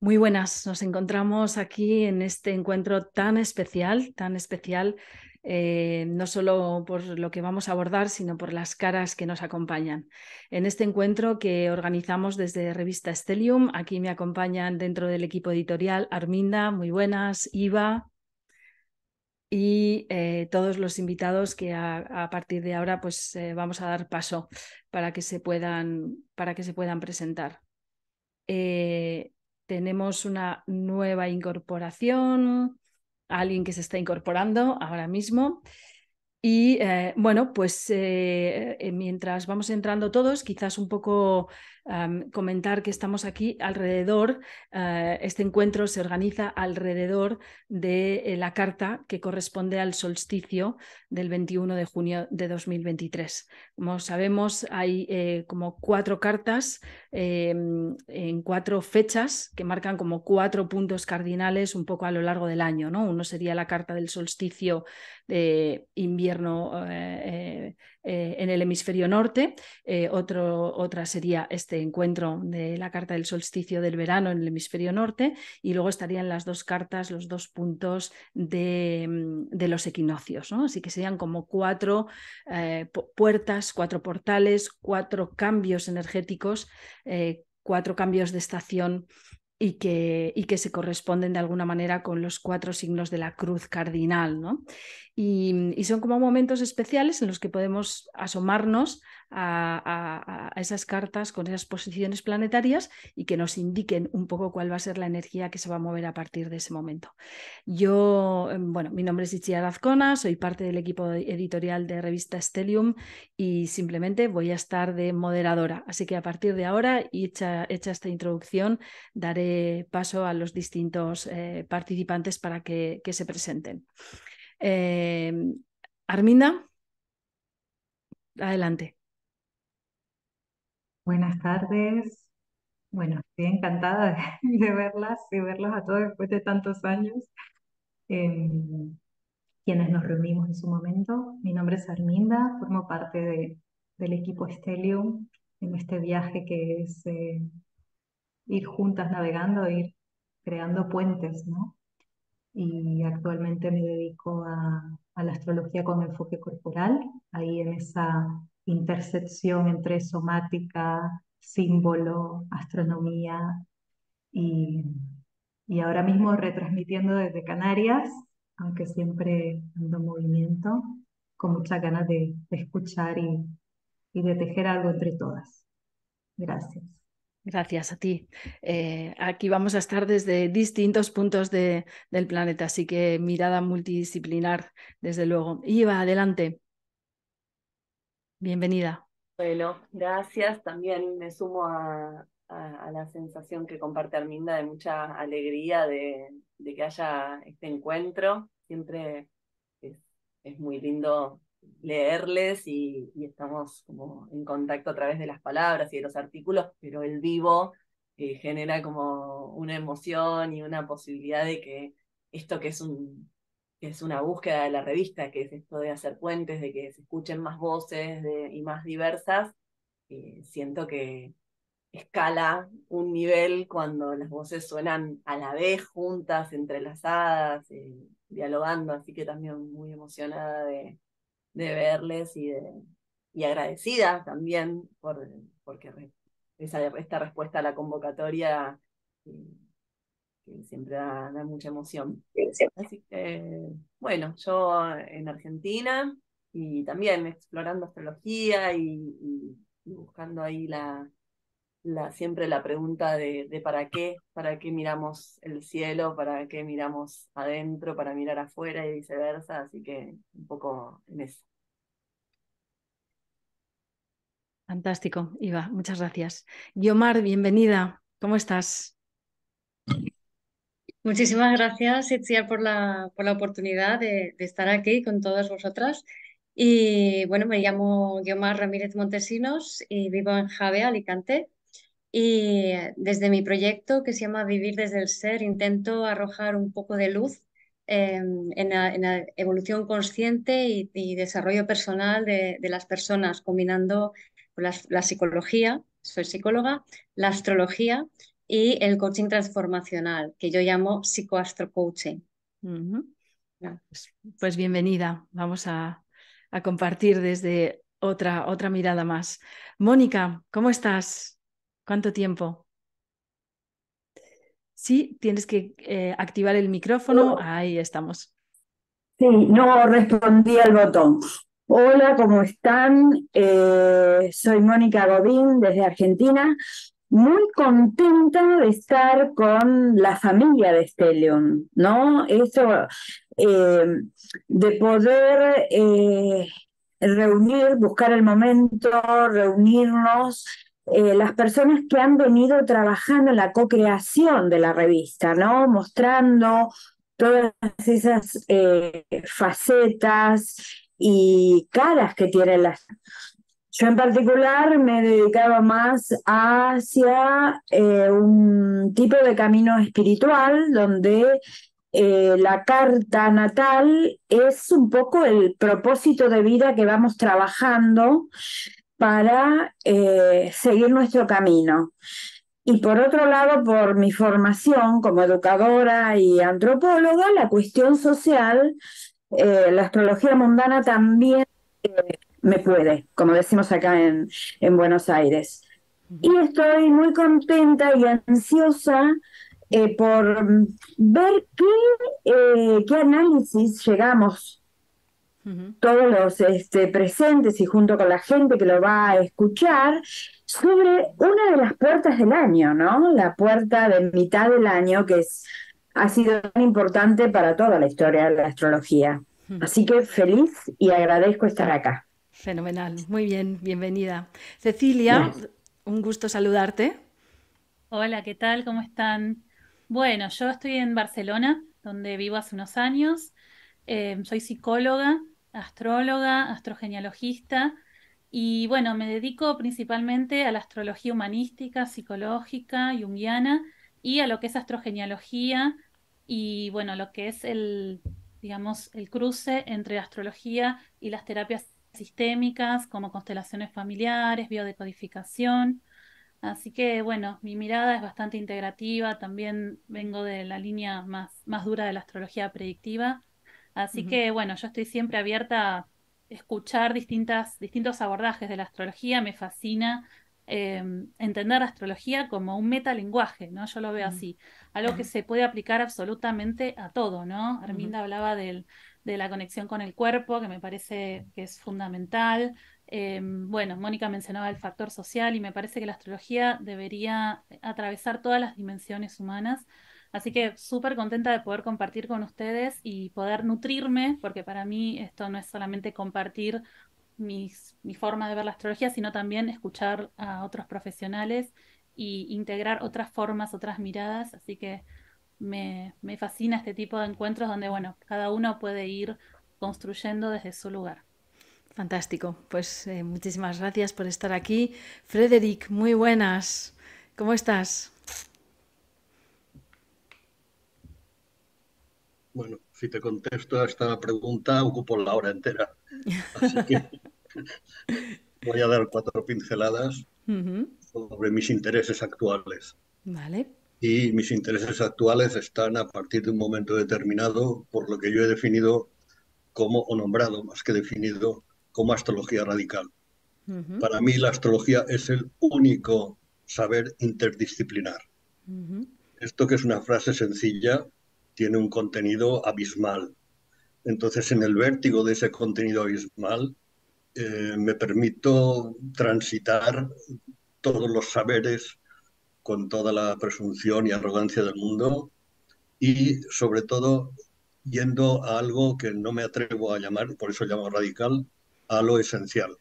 Muy buenas, nos encontramos aquí en este encuentro tan especial, no solo por lo que vamos a abordar, sino por las caras que nos acompañan. En este encuentro que organizamos desde Revista Stellium, aquí me acompañan dentro del equipo editorial Arminda, muy buenas, Iva y todos los invitados que a partir de ahora pues, vamos a dar paso para que se puedan presentar. Tenemos una nueva incorporación, alguien que se está incorporando ahora mismo. Y bueno, pues mientras vamos entrando todos, quizás un poco comentar que estamos aquí alrededor, este encuentro se organiza alrededor de la carta que corresponde al solsticio del 21 de junio de 2023. Como sabemos, hay como 4 cartas en 4 fechas que marcan como 4 puntos cardinales un poco a lo largo del año, ¿no? Uno sería la carta del solsticio de invierno en el hemisferio norte, otra sería este encuentro de la carta del solsticio del verano en el hemisferio norte, y luego estarían las 2 cartas, los 2 puntos de los equinoccios, ¿no? Así que serían como 4 puertas, 4 portales, 4 cambios energéticos, 4 cambios de estación y que se corresponden de alguna manera con los 4 signos de la cruz cardinal, ¿no? Y son como momentos especiales en los que podemos asomarnos a esas cartas con esas posiciones planetarias y que nos indiquen un poco cuál va a ser la energía que se va a mover a partir de ese momento. Yo, bueno, mi nombre es Itziar Azcona, soy parte del equipo editorial de Revista Stellium y simplemente voy a estar de moderadora. Así que a partir de ahora, hecha esta introducción, daré paso a los distintos participantes para que se presenten. Arminda, adelante. Buenas tardes. Bueno, estoy encantada de verlas y verlos a todos después de tantos años, eh, quienes nos reunimos en su momento. Mi nombre es Arminda, formo parte del equipo Stellium en este viaje que es ir juntas navegando, ir creando puentes, ¿no? Y actualmente me dedico a la astrología con enfoque corporal, ahí en esa intersección entre somática, símbolo, astronomía y, y ahora mismo retransmitiendo desde Canarias, aunque siempre ando en movimiento, con muchas ganas de escuchar y de tejer algo entre todas. Gracias. Gracias a ti. Aquí vamos a estar desde distintos puntos del planeta, así que mirada multidisciplinar, desde luego. Iva, adelante. Bienvenida. Bueno, gracias. También me sumo a la sensación que comparte Arminda de mucha alegría de que haya este encuentro. Siempre es, es muy lindo leerles y estamos como en contacto a través de las palabras y de los artículos, pero el vivo genera como una emoción y una posibilidad de que esto que es una búsqueda de la revista, que es esto de hacer puentes, de que se escuchen más voces y más diversas, siento que escala un nivel cuando las voces suenan a la vez, juntas, entrelazadas, dialogando, así que también muy emocionada de verles y agradecida también porque esta respuesta a la convocatoria eh, que siempre da mucha emoción. Así que, bueno, yo en Argentina y también explorando astrología y buscando ahí siempre la pregunta de para qué miramos el cielo, para qué miramos adentro, para mirar afuera y viceversa, así que un poco en eso. Fantástico, Iva, muchas gracias. Guiomar, bienvenida. ¿Cómo estás? Muchísimas gracias, Itziar, por la oportunidad de estar aquí con todas vosotras. Y bueno, me llamo Guiomar Ramírez Montesinos y vivo en Jave, Alicante. Y desde mi proyecto que se llama Vivir desde el Ser, intento arrojar un poco de luz en la evolución consciente y desarrollo personal de las personas, combinando la psicología, soy psicóloga, la astrología y el coaching transformacional, que yo llamo psicoastrocoaching. Ujú. Ya. Pues bienvenida. Vamos a compartir desde otra mirada más. Mónica, ¿cómo estás? ¿Cuánto tiempo? Sí, tienes que activar el micrófono. Ahí estamos. Sí, no respondí al botón. Hola, ¿cómo están? Soy Mónica Godín desde Argentina. Muy contenta de estar con la familia de Stellium, ¿no? Eso de poder reunir, buscar el momento, reunirnos, las personas que han venido trabajando en la co-creación de la revista, ¿no? Mostrando todas esas facetas y caras que tienen las... Yo en particular me he dedicado más hacia un tipo de camino espiritual donde la carta natal es un poco el propósito de vida que vamos trabajando para seguir nuestro camino. Y por otro lado, por mi formación como educadora y antropóloga, la cuestión social, la astrología mundana también me puede, como decimos acá en Buenos Aires. Y estoy muy contenta y ansiosa por ver qué análisis llegamos Ujú. todos los presentes y junto con la gente que lo va a escuchar sobre una de las puertas del año, ¿no? La puerta de mitad del año ha sido tan importante para toda la historia de la astrología. Así que feliz y agradezco estar acá. Fenomenal. Muy bien, bienvenida. Cecilia, Gracias. un gusto saludarte. Hola, ¿qué tal? ¿Cómo están? Bueno, yo estoy en Barcelona, donde vivo hace unos años. Soy psicóloga, astróloga, astrogenealogista y bueno, me dedico principalmente a la astrología humanística, psicológica, junguiana y a lo que es astrogenealogía y bueno, lo que es digamos, el cruce entre astrología y las terapias sistémicas como constelaciones familiares, biodecodificación. Así que bueno, mi mirada es bastante integrativa, también vengo de la línea más dura de la astrología predictiva, así que bueno, yo estoy siempre abierta a escuchar distintos abordajes de la astrología, me fascina entender la astrología como un metalenguaje, ¿no? Yo lo veo así, algo que se puede aplicar absolutamente a todo, ¿no? Arminda hablaba de la conexión con el cuerpo, que me parece que es fundamental. Bueno, Mónica mencionaba el factor social y me parece que la astrología debería atravesar todas las dimensiones humanas. Así que súper contenta de poder compartir con ustedes y poder nutrirme, porque para mí esto no es solamente compartir mi forma de ver la astrología, sino también escuchar a otros profesionales y integrar otras formas, otras miradas. Así que me fascina este tipo de encuentros donde, bueno, cada uno puede ir construyendo desde su lugar. Fantástico. Pues muchísimas gracias por estar aquí. Frederick, muy buenas. ¿Cómo estás? Bueno, si te contesto a esta pregunta, ocupo la hora entera. Así que voy a dar 4 pinceladas sobre mis intereses actuales. Vale. Y mis intereses actuales están a partir de un momento determinado, por lo que yo he definido como, o nombrado más que definido, como astrología radical. Para mí la astrología es el único saber interdisciplinar. Esto, que es una frase sencilla, tiene un contenido abismal. Entonces, en el vértigo de ese contenido abismal, me permito transitar todos los saberes con toda la presunción y arrogancia del mundo y, sobre todo, yendo a algo que no me atrevo a llamar, por eso llamo radical, a lo esencial.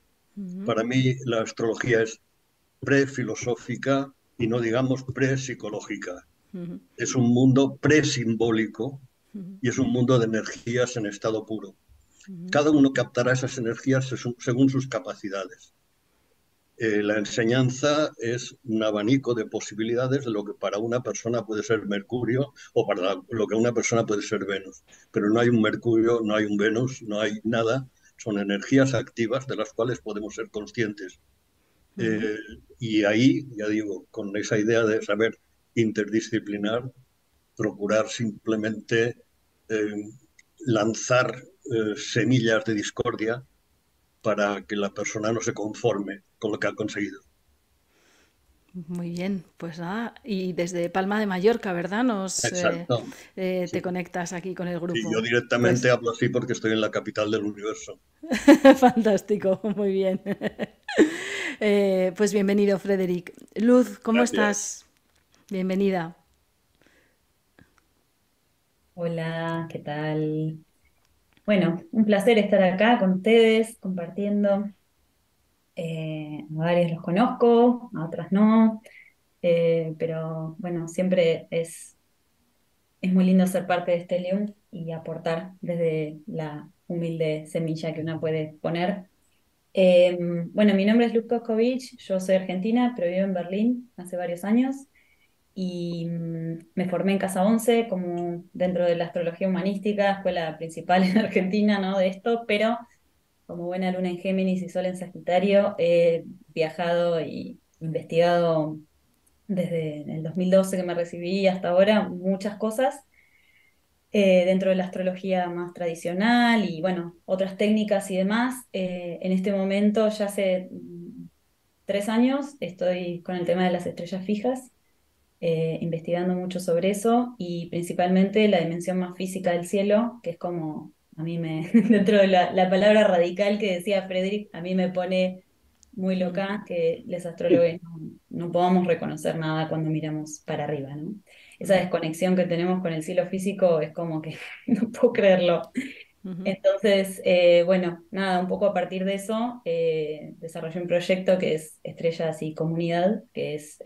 Para mí, la astrología es prefilosófica y no digamos prepsicológica. Es un mundo presimbólico y es un mundo de energías en estado puro. Cada uno captará esas energías según sus capacidades. La enseñanza es un abanico de posibilidades de lo que para una persona puede ser Mercurio o para lo que una persona puede ser Venus. Pero no hay un Mercurio, no hay un Venus, no hay nada. Son energías activas de las cuales podemos ser conscientes. Y ahí, ya digo, con esa idea de saber interdisciplinar, procurar simplemente lanzar semillas de discordia para que la persona no se conforme con lo que ha conseguido. Muy bien, pues nada, y desde Palma de Mallorca, ¿verdad? Exacto. Te Sí. conectas aquí con el Sí, grupo. yo directamente Pues hablo así porque estoy en la capital del universo. fantástico, muy bien. Pues bienvenido, Frederic. Luz, ¿cómo Gracias. estás? Bienvenida. Hola, ¿qué tal? Bueno, un placer estar acá con ustedes, compartiendo. A varios los conozco, a otras no, pero bueno, siempre es muy lindo ser parte de Stellium y aportar desde la humilde semilla que uno puede poner. Bueno, mi nombre es Luz Koskovich, yo soy argentina, pero vivo en Berlín hace varios años y me formé en Casa Once como dentro de la astrología humanística, escuela principal en Argentina, ¿no? De esto, pero como buena luna en Géminis y sol en Sagitario, he viajado y investigado desde el 2012 que me recibí hasta ahora muchas cosas dentro de la astrología más tradicional y bueno, otras técnicas y demás. En este momento, ya hace 3 años, estoy con el tema de las estrellas fijas investigando mucho sobre eso y principalmente la dimensión más física del cielo, que es como a mí me, dentro de la palabra radical que decía Frederick, a mí me pone muy loca que los astrólogos no podamos reconocer nada cuando miramos para arriba, ¿no? Esa desconexión que tenemos con el cielo físico es como que no puedo creerlo. Entonces, bueno, nada, un poco a partir de eso, desarrollé un proyecto que es Estrellas y Comunidad, que es,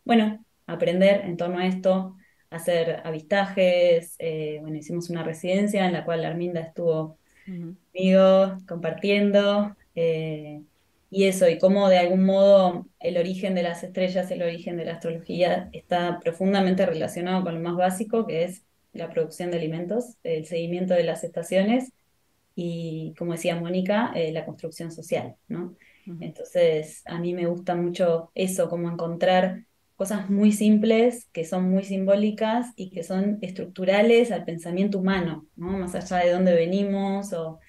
bueno, aprender en torno a esto, hacer avistajes, bueno, hicimos una residencia en la cual Arminda estuvo conmigo compartiendo, y eso, y cómo de algún modo el origen de las estrellas, el origen de la astrología está profundamente relacionado con lo más básico, que es la producción de alimentos, el seguimiento de las estaciones y, como decía Mónica, la construcción social, ¿no? Entonces, a mí me gusta mucho eso, como encontrar cosas muy simples, que son muy simbólicas y que son estructurales al pensamiento humano, ¿no? Más allá de dónde venimos o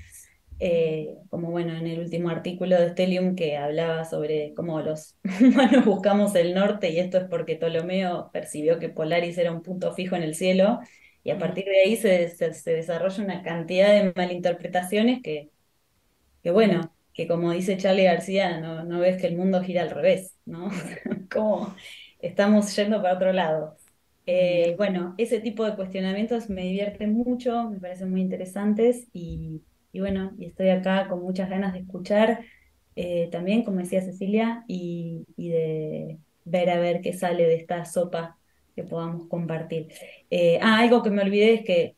como bueno, en el último artículo de Stellium que hablaba sobre cómo los humanos buscamos el norte y esto es porque Ptolomeo percibió que Polaris era un punto fijo en el cielo y a partir de ahí se desarrolla una cantidad de malinterpretaciones que bueno, que como dice Charlie García, no ves que el mundo gira al revés, ¿no? Como estamos yendo para otro lado. Bueno, ese tipo de cuestionamientos me divierten mucho, me parecen muy interesantes y bueno, y estoy acá con muchas ganas de escuchar también, como decía Cecilia, y de ver a ver qué sale de esta sopa que podamos compartir. Algo que me olvidé es que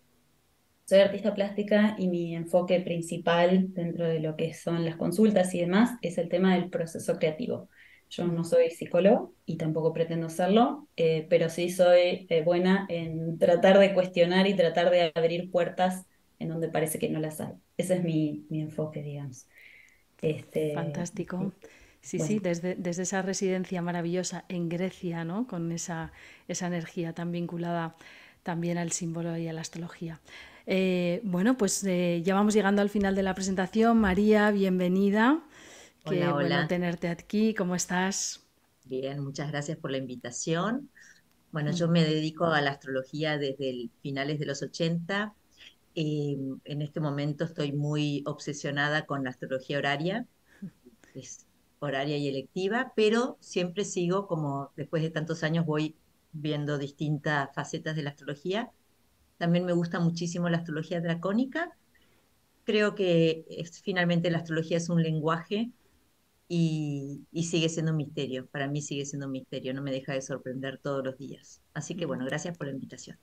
soy artista plástica y mi enfoque principal dentro de lo que son las consultas y demás es el tema del proceso creativo. Yo no soy psicólogo y tampoco pretendo serlo, pero sí soy buena en tratar de cuestionar y tratar de abrir puertas en donde parece que no las hay. Ese es mi enfoque, digamos. Fantástico. Sí, sí, Bueno. desde esa residencia maravillosa en Grecia, ¿no? Con esa energía tan vinculada también al símbolo y a la astrología. Bueno, pues ya vamos llegando al final de la presentación. María, bienvenida. Qué Hola, bueno hola. tenerte aquí. ¿Cómo estás? Bien, muchas gracias por la invitación. Bueno, yo me dedico a la astrología desde finales de los 80. En este momento estoy muy obsesionada con la astrología horaria, es horaria y electiva, pero siempre sigo, como después de tantos años voy viendo distintas facetas de la astrología. También me gusta muchísimo la astrología dracónica. Creo que finalmente la astrología es un lenguaje y sigue siendo un misterio. Para mí sigue siendo un misterio, no me deja de sorprender todos los días. Así que bueno, gracias por la invitación.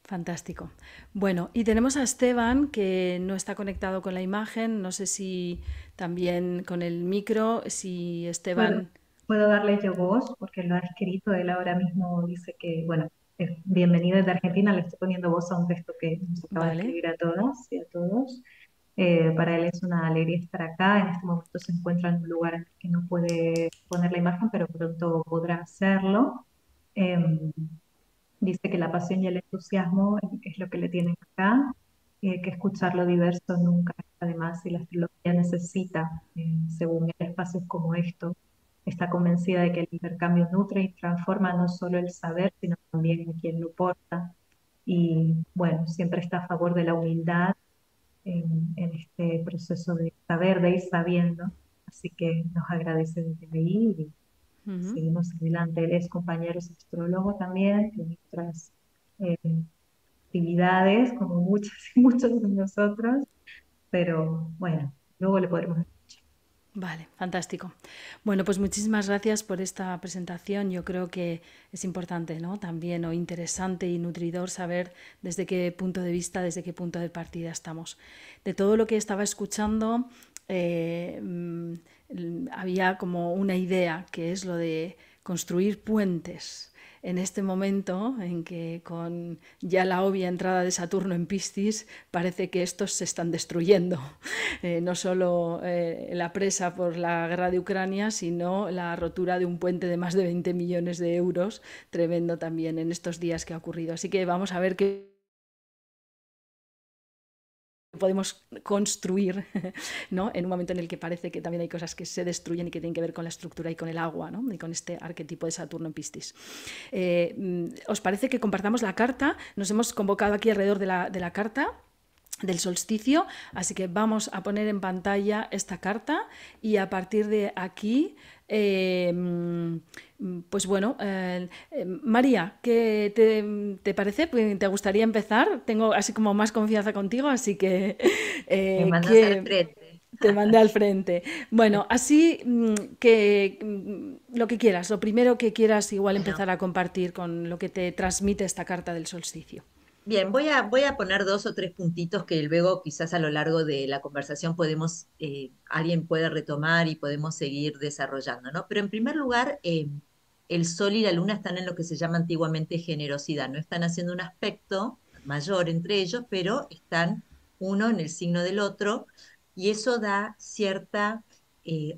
Fantástico. Bueno, y tenemos a Esteban, que no está conectado con la imagen. No sé si también con el micro, si Esteban... Puedo darle yo voz porque lo ha escrito. Él ahora mismo dice que, bueno, es bienvenido desde Argentina. Le estoy poniendo voz a un texto que nos acaba de Vale. escribir a todas y a todos. Para él es una alegría estar acá. En este momento se encuentra en un lugar en el que no puede poner la imagen, pero pronto podrá hacerlo. Em, Dice que la pasión y el entusiasmo es lo que le tienen acá, que escuchar lo diverso nunca está de más y la astrología necesita, según él, espacios como esto. Está convencida de que el intercambio nutre y transforma no solo el saber, sino también a quien lo porta. Y bueno, siempre está a favor de la humildad en este proceso de saber, de ir sabiendo. Así que nos agradece desde ahí y Ujú. seguimos adelante. Él es compañero astrólogo también, tiene otras eh, actividades, como muchas y muchos de nosotros, pero bueno, luego le podremos escuchar. Vale, fantástico. Bueno, pues muchísimas gracias por esta presentación. Yo creo que es importante, ¿no? También o interesante y nutridor saber desde qué punto de vista, desde qué punto de partida estamos. De todo lo que estaba escuchando, había como una idea que es lo de construir puentes en este momento en que con ya la obvia entrada de Saturno en Piscis parece que estos se están destruyendo. No solo la presa por la guerra de Ucrania, sino la rotura de un puente de más de 20 millones de euros, tremendo también en estos días que ha ocurrido. Así que vamos a ver qué podemos construir, ¿no? En un momento en el que parece que también hay cosas que se destruyen y que tienen que ver con la estructura y con el agua, ¿no? Y con este arquetipo de Saturno en Piscis. ¿Os parece que compartamos la carta? Nos hemos convocado aquí alrededor de la carta del solsticio, así que vamos a poner en pantalla esta carta y a partir de aquí pues bueno, María, ¿qué te parece? ¿Te gustaría empezar? Tengo así como más confianza contigo, así que Me mandas al que frente. te mandé al frente. Bueno, así que lo que quieras, lo primero que quieras igual Bueno, empezar a compartir con lo que te transmite esta carta del solsticio. bien, voy a poner dos o tres puntitos que luego quizás a lo largo de la conversación podemos, alguien puede retomar y podemos seguir desarrollando, ¿no? Pero en primer lugar, el Sol y la Luna están en lo que se llama antiguamente generosidad, no están haciendo un aspecto mayor entre ellos, pero están uno en el signo del otro y eso da cierta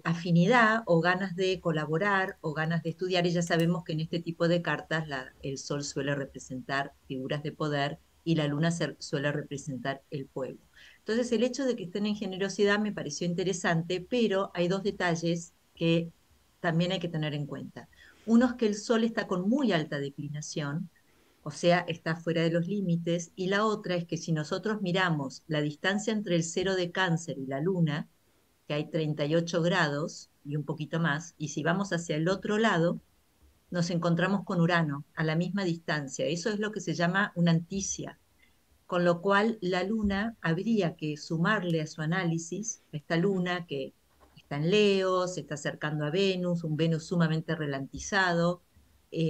afinidad o ganas de colaborar o ganas de estudiar y ya sabemos que en este tipo de cartas el Sol suele representar figuras de poder y la luna suele representar el pueblo. Entonces, el hecho de que estén en generosidad me pareció interesante, pero hay dos detalles que también hay que tener en cuenta. Uno es que el Sol está con muy alta declinación, o sea, está fuera de los límites, y la otra es que si nosotros miramos la distancia entre el cero de Cáncer y la Luna, que hay 38 grados y un poquito más, y si vamos hacia el otro lado, nos encontramos con Urano a la misma distancia. Eso es lo que se llama una anticia, con lo cual la Luna habría que sumarle a su análisis esta Luna que está en Leo, se está acercando a Venus, un Venus sumamente ralentizado,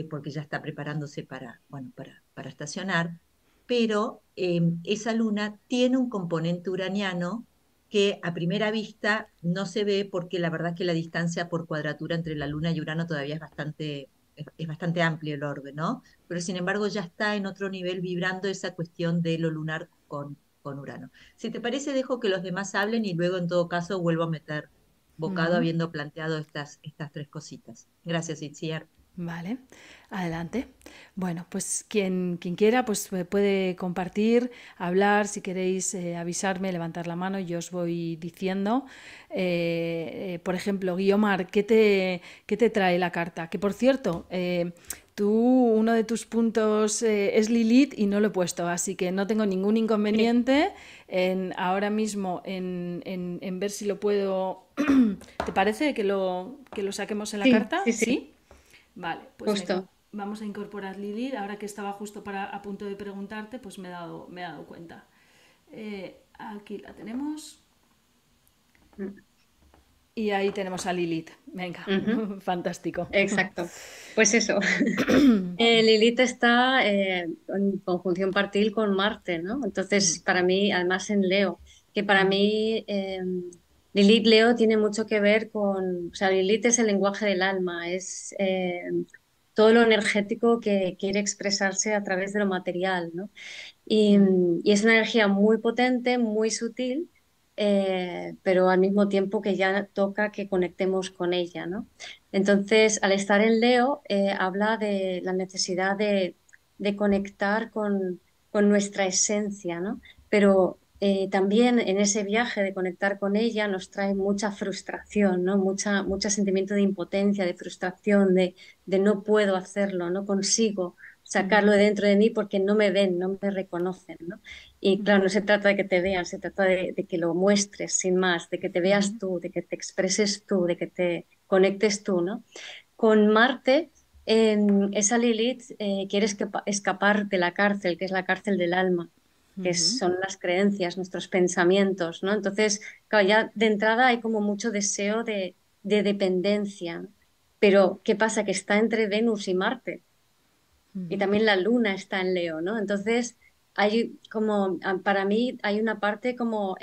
porque ya está preparándose para, bueno, para estacionar, pero esa Luna tiene un componente uraniano que a primera vista no se ve porque la verdad es que la distancia por cuadratura entre la Luna y Urano todavía es bastante amplio el orbe, ¿no? Pero sin embargo ya está en otro nivel vibrando esa cuestión de lo lunar con Urano. Si te parece, dejo que los demás hablen y luego en todo caso vuelvo a meter bocado Ujú. habiendo planteado estas tres cositas. Gracias, Itziar. Vale, adelante. Bueno, pues quien quiera pues puede compartir, hablar, si queréis avisarme, levantar la mano y yo os voy diciendo. Por ejemplo, Guiomar, qué te trae la carta? Que por cierto, tú uno de tus puntos es Lilith y no lo he puesto, así que no tengo ningún inconveniente en ahora mismo en ver si lo puedo. ¿Te parece que lo saquemos en la Sí, carta? sí, sí, ¿Sí? Vale, pues venga, justo. vamos a incorporar Lilith. Ahora que estaba justo a punto de preguntarte, pues me he dado cuenta. Aquí la tenemos. Mm. Y ahí tenemos a Lilith. Venga, Ujú, fantástico. exacto. Pues eso. Lilith está en conjunción partil con Marte, ¿no? Entonces, para mí, además en Leo, que para mí Lilith Leo tiene mucho que ver con, o sea, Lilith es el lenguaje del alma, es todo lo energético que quiere expresarse a través de lo material, ¿no? Y es una energía muy potente, muy sutil, pero al mismo tiempo que ya toca que conectemos con ella, ¿no? Entonces, al estar en Leo, habla de la necesidad de conectar con nuestra esencia, ¿no? Pero también en ese viaje de conectar con ella nos trae mucha frustración, ¿no? Mucho sentimiento de impotencia, de frustración, de no puedo hacerlo, no consigo sacarlo de dentro de mí porque no me ven, no me reconocen, ¿no? Y claro, no se trata de que te vean, se trata de que lo muestres sin más, de que te veas tú, de que te expreses tú, de que te conectes tú, ¿no? Con Marte, esa Lilith quiere escapar de la cárcel, que es la cárcel del alma, que son las creencias, nuestros pensamientos, ¿no? Entonces, claro, ya de entrada hay como mucho deseo de dependencia, ¿no? Pero, ¿qué pasa? Que está entre Venus y Marte y también la luna está en Leo, ¿no? Entonces, hay como, para mí, hay una parte como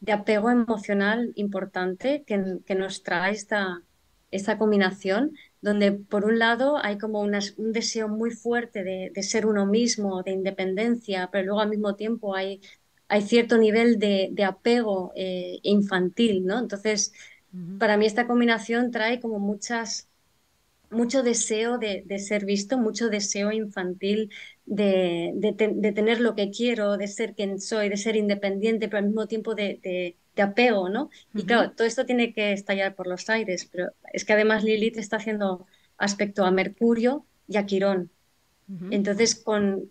de apego emocional importante que nos trae esta combinación, donde por un lado hay como un deseo muy fuerte de ser uno mismo, de independencia, pero luego al mismo tiempo hay cierto nivel de apego infantil, ¿no? Entonces, para mí esta combinación trae como mucho deseo de ser visto, mucho deseo infantil de tener lo que quiero, de ser quien soy, de ser independiente, pero al mismo tiempo de apego, ¿no? Y claro, todo esto tiene que estallar por los aires, pero es que además Lilith está haciendo aspecto a Mercurio y a Quirón. Entonces, con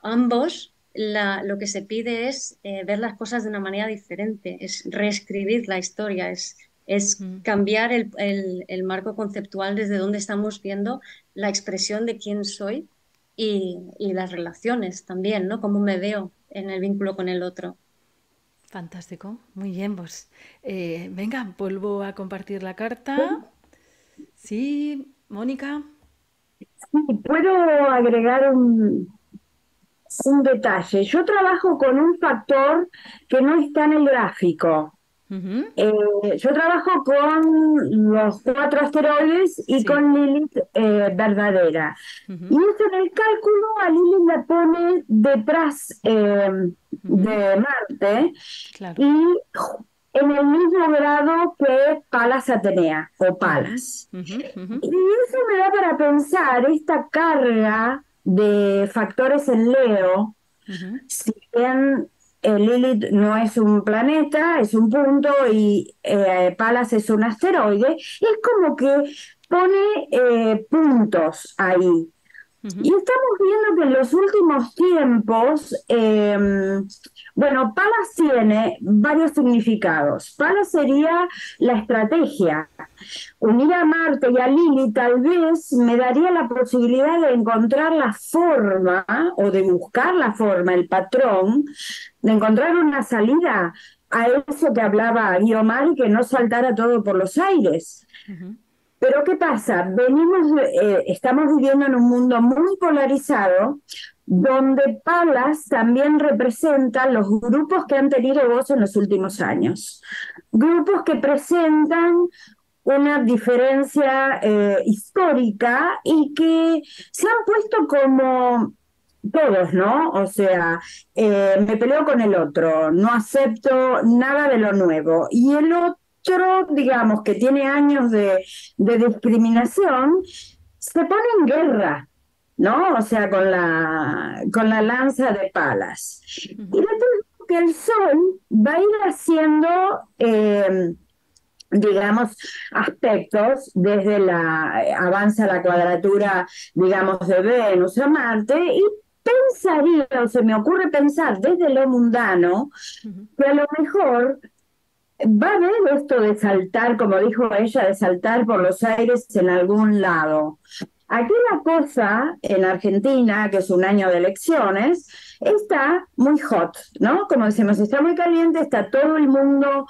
ambos, lo que se pide es ver las cosas de una manera diferente, es reescribir la historia, es cambiar el marco conceptual desde donde estamos viendo la expresión de quién soy y las relaciones también, ¿no? Cómo me veo en el vínculo con el otro. Fantástico, muy bien, pues venga, vuelvo a compartir la carta. Sí, Mónica. Sí, puedo agregar un detalle. Yo trabajo con un factor que no está en el gráfico. Yo trabajo con los 4 asteroides y con Lilith verdadera. Y eso en el cálculo a Lilith la pone detrás de Marte y en el mismo grado que Palas Atenea o Palas. Y eso me da para pensar esta carga de factores en Leo, si bien Lilith no es un planeta, es un punto y Palas es un asteroide, es como que pone puntos ahí. Y estamos viendo que en los últimos tiempos, bueno, Palas tiene varios significados. Palas sería la estrategia. Unir a Marte y a Lili tal vez me daría la posibilidad de encontrar la forma o de buscar la forma, el patrón, de encontrar una salida a eso que hablaba Guiomar y que no saltara todo por los aires. Pero ¿qué pasa? Estamos viviendo en un mundo muy polarizado, donde Palas también representa los grupos que han tenido voz en los últimos años. Grupos que presentan una diferencia histórica y que se han puesto como todos, ¿no? O sea, me peleo con el otro, no acepto nada de lo nuevo. Y el otro, digamos, que tiene años de discriminación, se pone en guerra, ¿no? O sea, con la lanza de Palas. Y después que el Sol va a ir haciendo, digamos, aspectos desde avanza la cuadratura, digamos, de Venus a Marte, y pensaría, o se me ocurre pensar desde lo mundano, que a lo mejor va a haber esto de saltar, como dijo ella, de saltar por los aires en algún lado. Aquí la cosa, en Argentina, que es un año de elecciones, está muy hot, ¿no? Como decimos, está muy caliente, está todo el mundo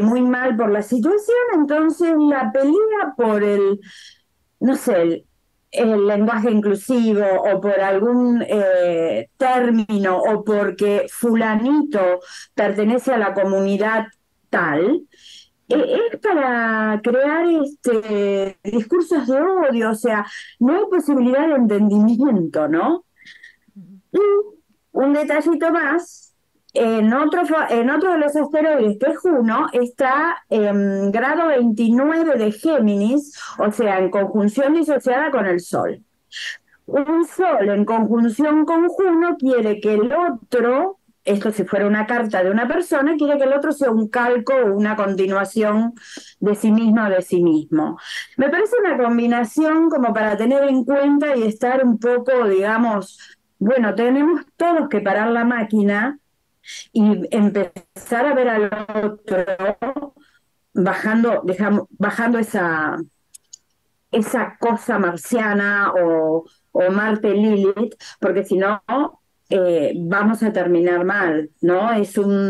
muy mal por la situación, entonces la pelea por no sé, el lenguaje inclusivo o por algún término o porque fulanito pertenece a la comunidad tal, es para crear discursos de odio, o sea, no hay posibilidad de entendimiento, ¿no? Y un detallito más, en otro de los asteroides, que es Juno, está en grado 29 de Géminis, o sea, en conjunción disociada con el Sol. Un Sol en conjunción con Juno quiere que el otro, esto si fuera una carta de una persona, quiere que el otro sea un calco o una continuación de sí mismo o de sí mismo. Me parece una combinación como para tener en cuenta y estar un poco, digamos, bueno, tenemos todos que parar la máquina y empezar a ver al otro bajando esa cosa marciana o Marte Lilith, porque si no vamos a terminar mal, ¿no?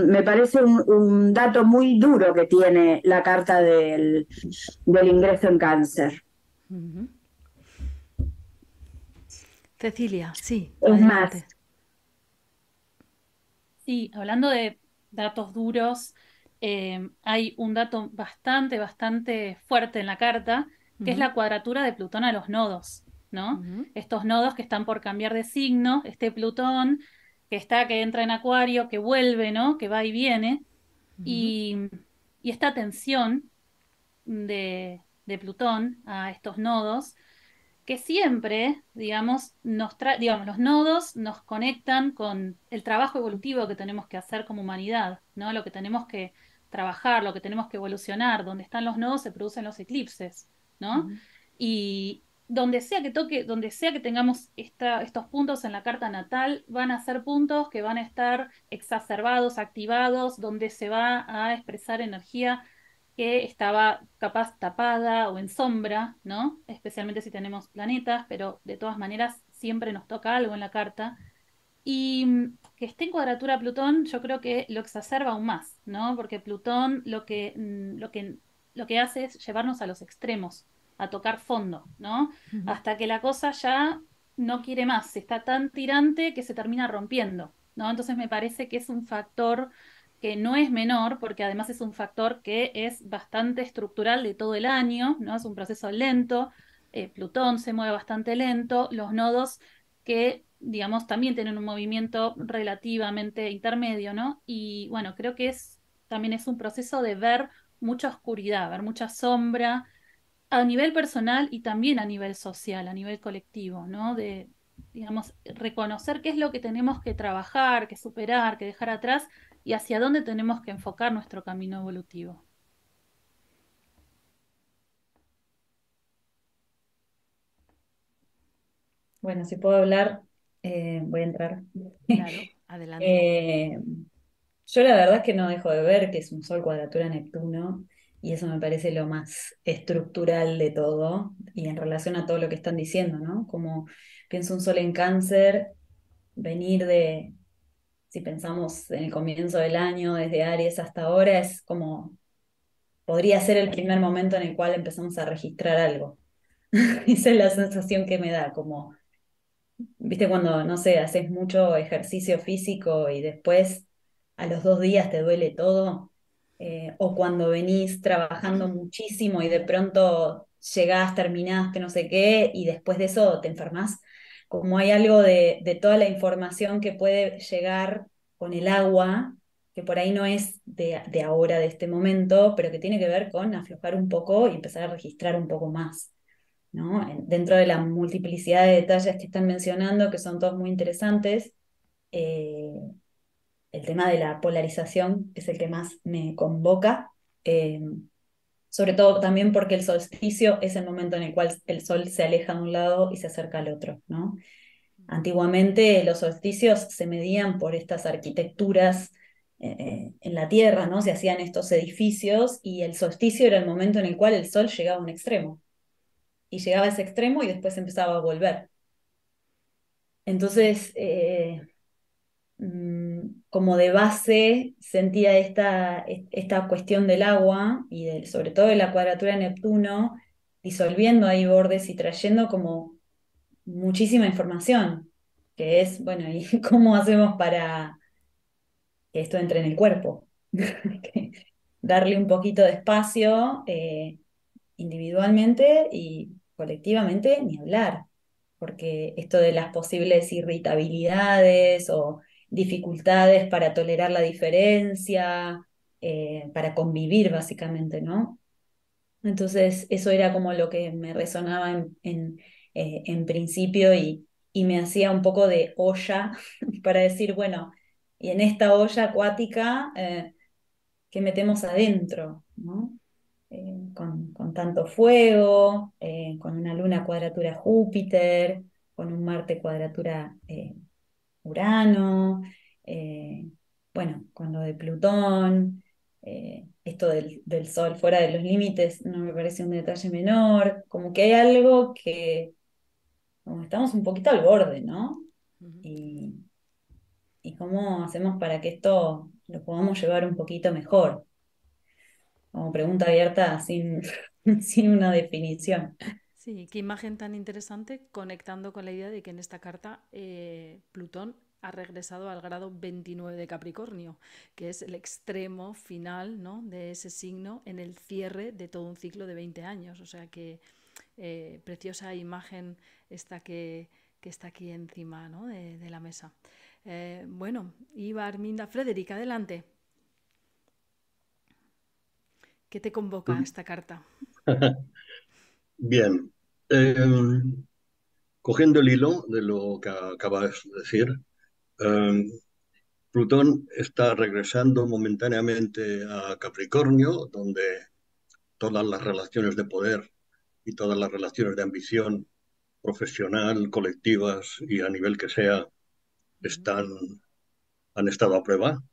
Me parece un dato muy duro que tiene la carta del ingreso en cáncer. Ujú. Cecilia, sí, Es adelante. más, Sí, hablando de datos duros, hay un dato bastante fuerte en la carta, que es Ujú, la cuadratura de Plutón a los nodos, ¿no? ujú, Estos nodos que están por cambiar de signo, este Plutón que entra en Acuario, que vuelve, ¿no? Que va y viene, ujú, y, y esta tensión de Plutón a estos nodos que siempre, digamos, digamos, los nodos nos conectan con el trabajo evolutivo que tenemos que hacer como humanidad, ¿no? Lo que tenemos que trabajar, lo que tenemos que evolucionar. Donde están los nodos se producen los eclipses, ¿no? ujú, Y donde sea que toque, donde sea que tengamos estos puntos en la carta natal, van a ser puntos que van a estar exacerbados, activados, donde se va a expresar energía que estaba capaz tapada o en sombra, ¿no? Especialmente si tenemos planetas, pero de todas maneras siempre nos toca algo en la carta. Y que esté en cuadratura a Plutón, yo creo que lo exacerba aún más, ¿no? Porque Plutón lo que hace es llevarnos a los extremos, a tocar fondo, ¿no? ujú. Hasta que la cosa ya no quiere más, está tan tirante que se termina rompiendo, ¿no? Entonces me parece que es un factor que no es menor, porque además es un factor que es bastante estructural de todo el año, ¿no? Es un proceso lento, Plutón se mueve bastante lento, los nodos que, digamos, también tienen un movimiento relativamente intermedio, ¿no? Y bueno, creo que también es un proceso de ver mucha oscuridad, ver mucha sombra a nivel personal y también a nivel social, a nivel colectivo, ¿no? De, digamos, reconocer qué es lo que tenemos que trabajar, que superar, que dejar atrás y hacia dónde tenemos que enfocar nuestro camino evolutivo. Bueno, si puedo hablar, voy a entrar. Claro, adelante. Eh, yo la verdad es que no dejo de ver que es un Sol cuadratura Neptuno y eso me parece lo más estructural de todo y en relación a todo lo que están diciendo, ¿no? Como pienso un Sol en Cáncer, venir si pensamos en el comienzo del año, desde Aries hasta ahora, es como, podría ser el primer momento en el cual empezamos a registrar algo. Esa es la sensación que me da, como viste cuando, no sé, haces mucho ejercicio físico y después a los 2 días te duele todo, o cuando venís trabajando muchísimo y de pronto llegás, terminaste, no sé qué, y después de eso te enfermas. Como hay algo de toda la información que puede llegar con el agua, que por ahí no es de ahora, de este momento, pero que tiene que ver con aflojar un poco y empezar a registrar un poco más. ¿No? Dentro de la multiplicidad de detalles que están mencionando, que son todos muy interesantes, eh, el tema de la polarización es el que más me convoca, eh, sobre todo también porque el solsticio es el momento en el cual el sol se aleja de un lado y se acerca al otro, ¿no? Antiguamente los solsticios se medían por estas arquitecturas en la Tierra, ¿no? Se hacían estos edificios y el solsticio era el momento en el cual el sol llegaba a un extremo y llegaba a ese extremo y después empezaba a volver. Entonces, como de base sentía esta cuestión del agua y sobre todo de la cuadratura de Neptuno, disolviendo ahí bordes y trayendo como muchísima información, que es, bueno, ¿y cómo hacemos para que esto entre en el cuerpo? Darle un poquito de espacio individualmente y colectivamente, ni hablar, porque esto de las posibles irritabilidades o dificultades para tolerar la diferencia, para convivir básicamente, ¿no? Entonces eso era como lo que me resonaba en principio y me hacía un poco de olla para decir, bueno, y en esta olla acuática, ¿qué metemos adentro? ¿No? Con tanto fuego, con una luna cuadratura Júpiter, con un Marte cuadratura Urano, bueno, con lo de Plutón, esto del Sol fuera de los límites no me parece un detalle menor, como que hay algo que, como estamos un poquito al borde, ¿no? Y, y cómo hacemos para que esto lo podamos llevar un poquito mejor, como pregunta abierta sin, sin una definición. Sí, qué imagen tan interesante conectando con la idea de que en esta carta Plutón ha regresado al grado 29 de Capricornio, que es el extremo final, ¿no?, de ese signo en el cierre de todo un ciclo de 20 años. O sea que preciosa imagen esta que está aquí encima, ¿no?, de la mesa. Bueno, Iva, Arminda, Frederica, adelante. ¿Qué te convoca esta carta? Bien, cogiendo el hilo de lo que acabas de decir, Plutón está regresando momentáneamente a Capricornio, donde todas las relaciones de poder y todas las relaciones de ambición profesional, colectivas y a nivel que sea, han estado a prueba.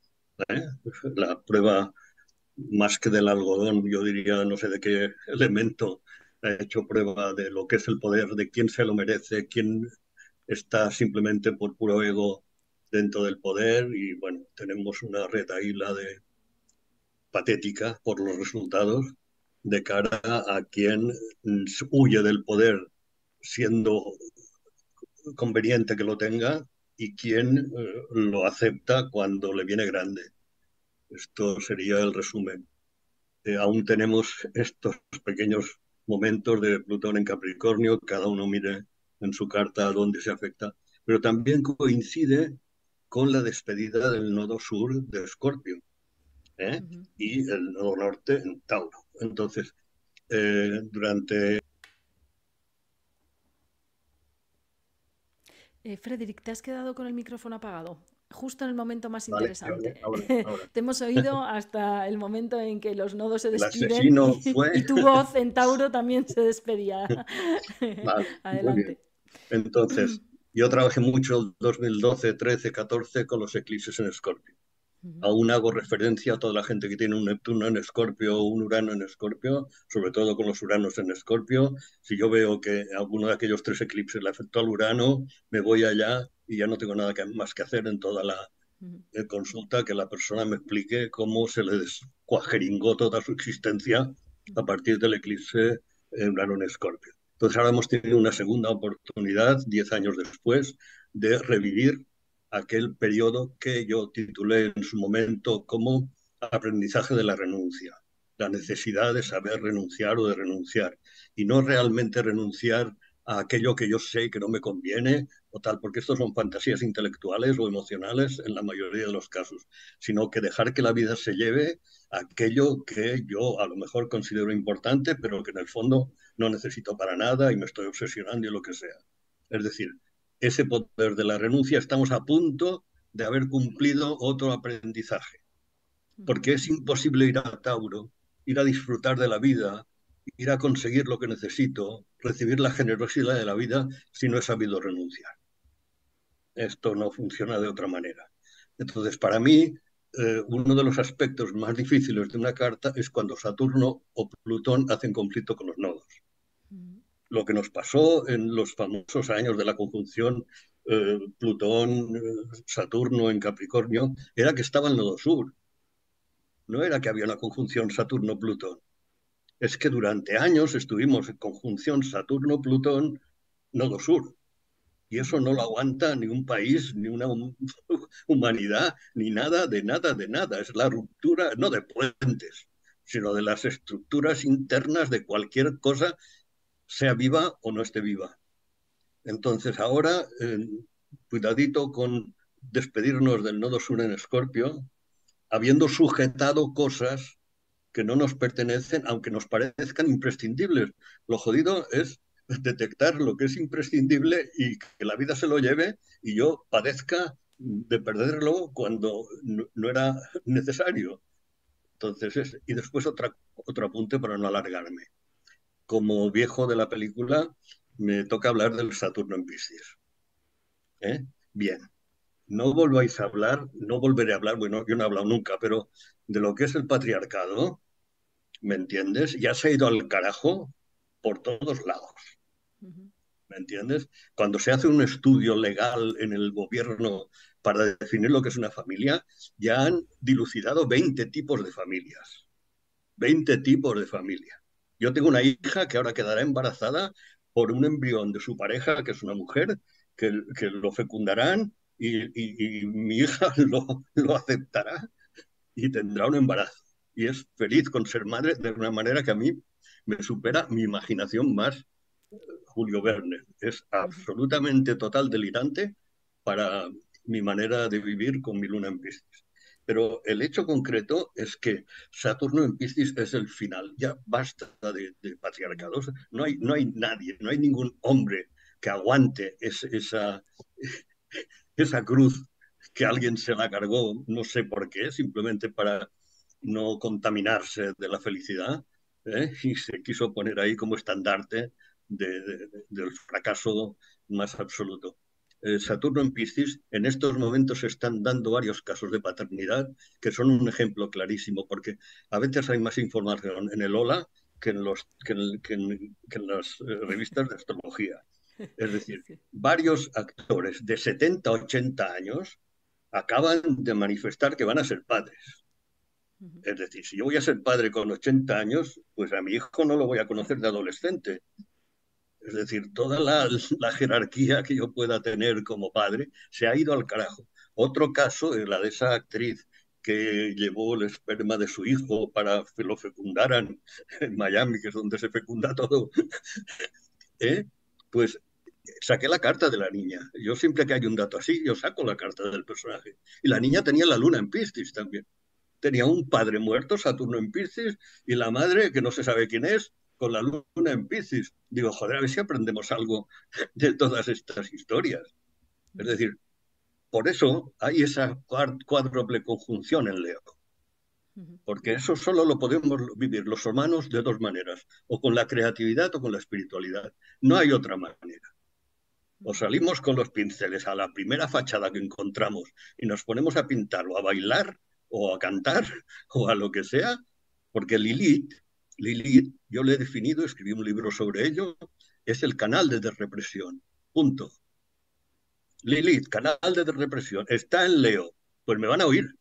La prueba, más que del algodón, yo diría, no sé de qué elemento ha hecho prueba de lo que es el poder, de quién se lo merece, quién está simplemente por puro ego dentro del poder. Y bueno, tenemos una retahíla de patética por los resultados de cara a quien huye del poder siendo conveniente que lo tenga y quien lo acepta cuando le viene grande. Esto sería el resumen. Aún tenemos estos pequeños momentos de Plutón en Capricornio, cada uno mire en su carta a dónde se afecta, pero también coincide con la despedida del nodo sur de Escorpio, y el nodo norte en Tauro. Entonces, durante... Frederic, te has quedado con el micrófono apagado, justo en el momento más Vale, interesante. ahora. Te hemos oído hasta el momento en que los nodos se El despiden asesino fue... y tu voz en Tauro también se despedía. Vale, muy bien. Adelante. Entonces, yo trabajé mucho 2012, 13, 14 con los eclipses en Escorpio. Aún hago referencia a toda la gente que tiene un Neptuno en Escorpio o un Urano en Escorpio, sobre todo con los Uranos en Escorpio. Si yo veo que alguno de aquellos 3 eclipses le afectó al Urano, me voy allá y ya no tengo nada más que hacer en toda la consulta, que la persona me explique cómo se le descuajeringó toda su existencia a partir del eclipse Urano en Escorpio. Entonces ahora hemos tenido una segunda oportunidad, 10 años después, de revivir aquel periodo que yo titulé en su momento como aprendizaje de la renuncia, la necesidad de saber renunciar o de renunciar, y no realmente renunciar a aquello que yo sé que no me conviene o tal, porque estos son fantasías intelectuales o emocionales en la mayoría de los casos, sino que dejar que la vida se lleve a aquello que yo a lo mejor considero importante, pero que en el fondo no necesito para nada y me estoy obsesionando y lo que sea. Es decir, ese poder de la renuncia, estamos a punto de haber cumplido otro aprendizaje, porque es imposible ir a Tauro, ir a disfrutar de la vida, ir a conseguir lo que necesito, recibir la generosidad de la vida si no he sabido renunciar. Esto no funciona de otra manera. Entonces, para mí, uno de los aspectos más difíciles de una carta es cuando Saturno o Plutón hacen conflicto con los nodos. Lo que nos pasó en los famosos años de la conjunción Plutón-Saturno en Capricornio era que estaba el nodo sur. No era que había una conjunción Saturno-Plutón. Es que durante años estuvimos en conjunción Saturno-Plutón, nodo sur. Y eso no lo aguanta ni un país, ni una humanidad, ni nada, de nada, de nada. Es la ruptura, no de puentes, sino de las estructuras internas de cualquier cosa, sea viva o no esté viva. Entonces ahora, cuidadito con despedirnos del nodo sur en Escorpio, habiendo sujetado cosas que no nos pertenecen, aunque nos parezcan imprescindibles. Lo jodido es detectar lo que es imprescindible y que la vida se lo lleve y yo padezca de perderlo cuando no era necesario. Entonces, y después otro apunte para no alargarme. Como viejo de la película, me toca hablar del Saturno en Piscis. Bien, no volváis a hablar, no volveré a hablar, bueno, yo no he hablado nunca, pero de lo que es el patriarcado, ¿me entiendes? Ya se ha ido al carajo por todos lados. ¿Me entiendes? Cuando se hace un estudio legal en el gobierno para definir lo que es una familia, ya han dilucidado 20 tipos de familias. 20 tipos de familia. Yo tengo una hija que ahora quedará embarazada por un embrión de su pareja, que es una mujer, que lo fecundarán y mi hija lo aceptará y tendrá un embarazo. Y es feliz con ser madre de una manera que a mí me supera mi imaginación más Julio Verne. Es absolutamente total delirante para mi manera de vivir con mi luna en Piscis. Pero el hecho concreto es que Saturno en Piscis es el final. Ya basta de patriarcados. No hay nadie, no hay ningún hombre que aguante esa cruz que alguien se la cargó, no sé por qué, simplemente para no contaminarse de la felicidad, y se quiso poner ahí como estandarte del fracaso más absoluto. Saturno en Piscis, en estos momentos se están dando varios casos de paternidad que son un ejemplo clarísimo, porque a veces hay más información en el Hola que en las revistas de astrología. Es decir, varios actores de 70, 80 años acaban de manifestar que van a ser padres. Es decir, si yo voy a ser padre con 80 años, pues a mi hijo no lo voy a conocer de adolescente. Es decir, toda la jerarquía que yo pueda tener como padre se ha ido al carajo. Otro caso es la de esa actriz que llevó el esperma de su hijo para que lo fecundaran en Miami, que es donde se fecunda todo. Pues saqué la carta de la niña. Yo siempre que hay un dato así, yo saco la carta del personaje. Y la niña tenía la luna en Piscis también. Tenía un padre muerto, Saturno en Piscis, y la madre, que no se sabe quién es, con la luna en Piscis. Digo, joder, a ver si aprendemos algo de todas estas historias. Es decir, por eso hay esa cuádruple conjunción en Leo. Porque eso solo lo podemos vivir los humanos de dos maneras, o con la creatividad o con la espiritualidad. No hay otra manera. O salimos con los pinceles a la primera fachada que encontramos y nos ponemos a pintar o a bailar o a cantar o a lo que sea, porque Lilith, yo lo he definido, escribí un libro sobre ello, es el canal de represión. Punto. Lilith, canal de represión, está en Leo, pues me van a oír.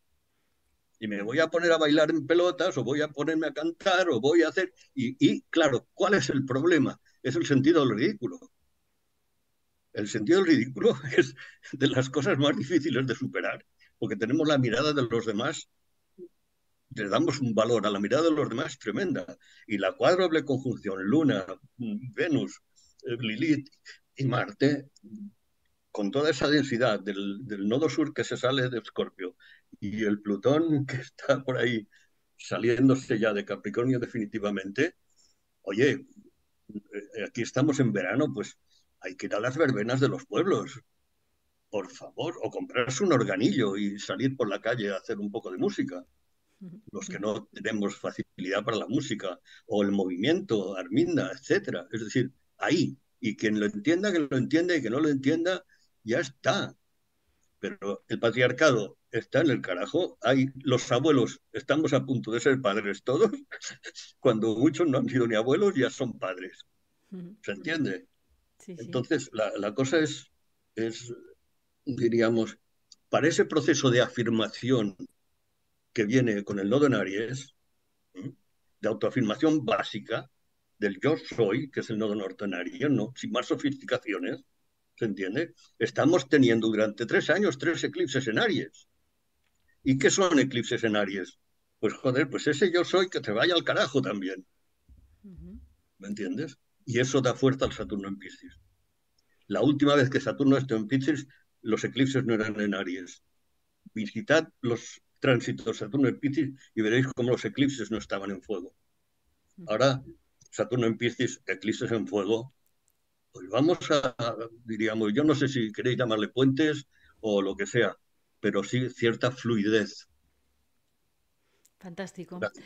Y me voy a poner a bailar en pelotas o voy a ponerme a cantar o voy a hacer... Y claro, ¿cuál es el problema? Es el sentido del ridículo. El sentido del ridículo es de las cosas más difíciles de superar, porque tenemos la mirada de los demás, le damos un valor a la mirada de los demás tremenda. Y la cuádruple conjunción Luna, Venus, Lilith y Marte, con toda esa densidad del nodo sur que se sale de Escorpio y el Plutón que está por ahí saliéndose ya de Capricornio definitivamente, oye, aquí estamos en verano, pues hay que ir a las verbenas de los pueblos, por favor, o comprarse un organillo y salir por la calle a hacer un poco de música. Los que no tenemos facilidad para la música, o el movimiento, Arminda, etcétera. Es decir, ahí. Y quien lo entienda, que lo entienda, y que no lo entienda, ya está. Pero el patriarcado está en el carajo. Los abuelos estamos a punto de ser padres todos, cuando muchos no han sido ni abuelos, ya son padres. ¿Se entiende? Sí, sí. Entonces, la cosa es, diríamos, para ese proceso de afirmación que viene con el nodo en Aries, de autoafirmación básica, del yo soy, que es el nodo norte en Aries, ¿no? Sin más sofisticaciones, ¿se entiende? Estamos teniendo durante 3 años 3 eclipses en Aries. ¿Y qué son eclipses en Aries? Pues joder, pues ese yo soy que te vaya al carajo también. ¿Me entiendes? Y eso da fuerza al Saturno en Piscis. La última vez que Saturno estuvo en Piscis los eclipses no eran en Aries. Visitad los tránsitos Saturno en Piscis y veréis cómo los eclipses no estaban en fuego. Ahora, Saturno en Piscis, eclipses en fuego. Pues vamos diríamos, yo no sé si queréis llamarle puentes o lo que sea, pero sí cierta fluidez. Fantástico. Gracias.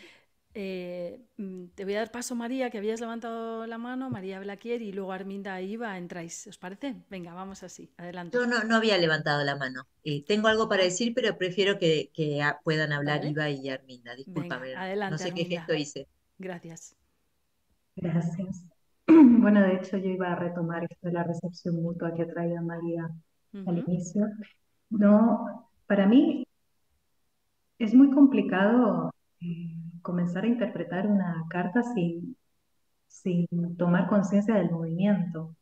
Te voy a dar paso, María, que habías levantado la mano, María Blaquier, y luego Arminda e Iva entráis. ¿Os parece? Venga, vamos así. Adelante. Yo no había levantado la mano. Tengo algo para decir, pero prefiero que puedan hablar Vale. Iva y Arminda. Venga, Discúlpame, no adelante, sé qué Arminda. gesto hice. Gracias. Gracias. Bueno, de hecho yo iba a retomar esto de la recepción mutua que traía María al inicio. No, para mí es muy complicado comenzar a interpretar una carta sin tomar conciencia del movimiento,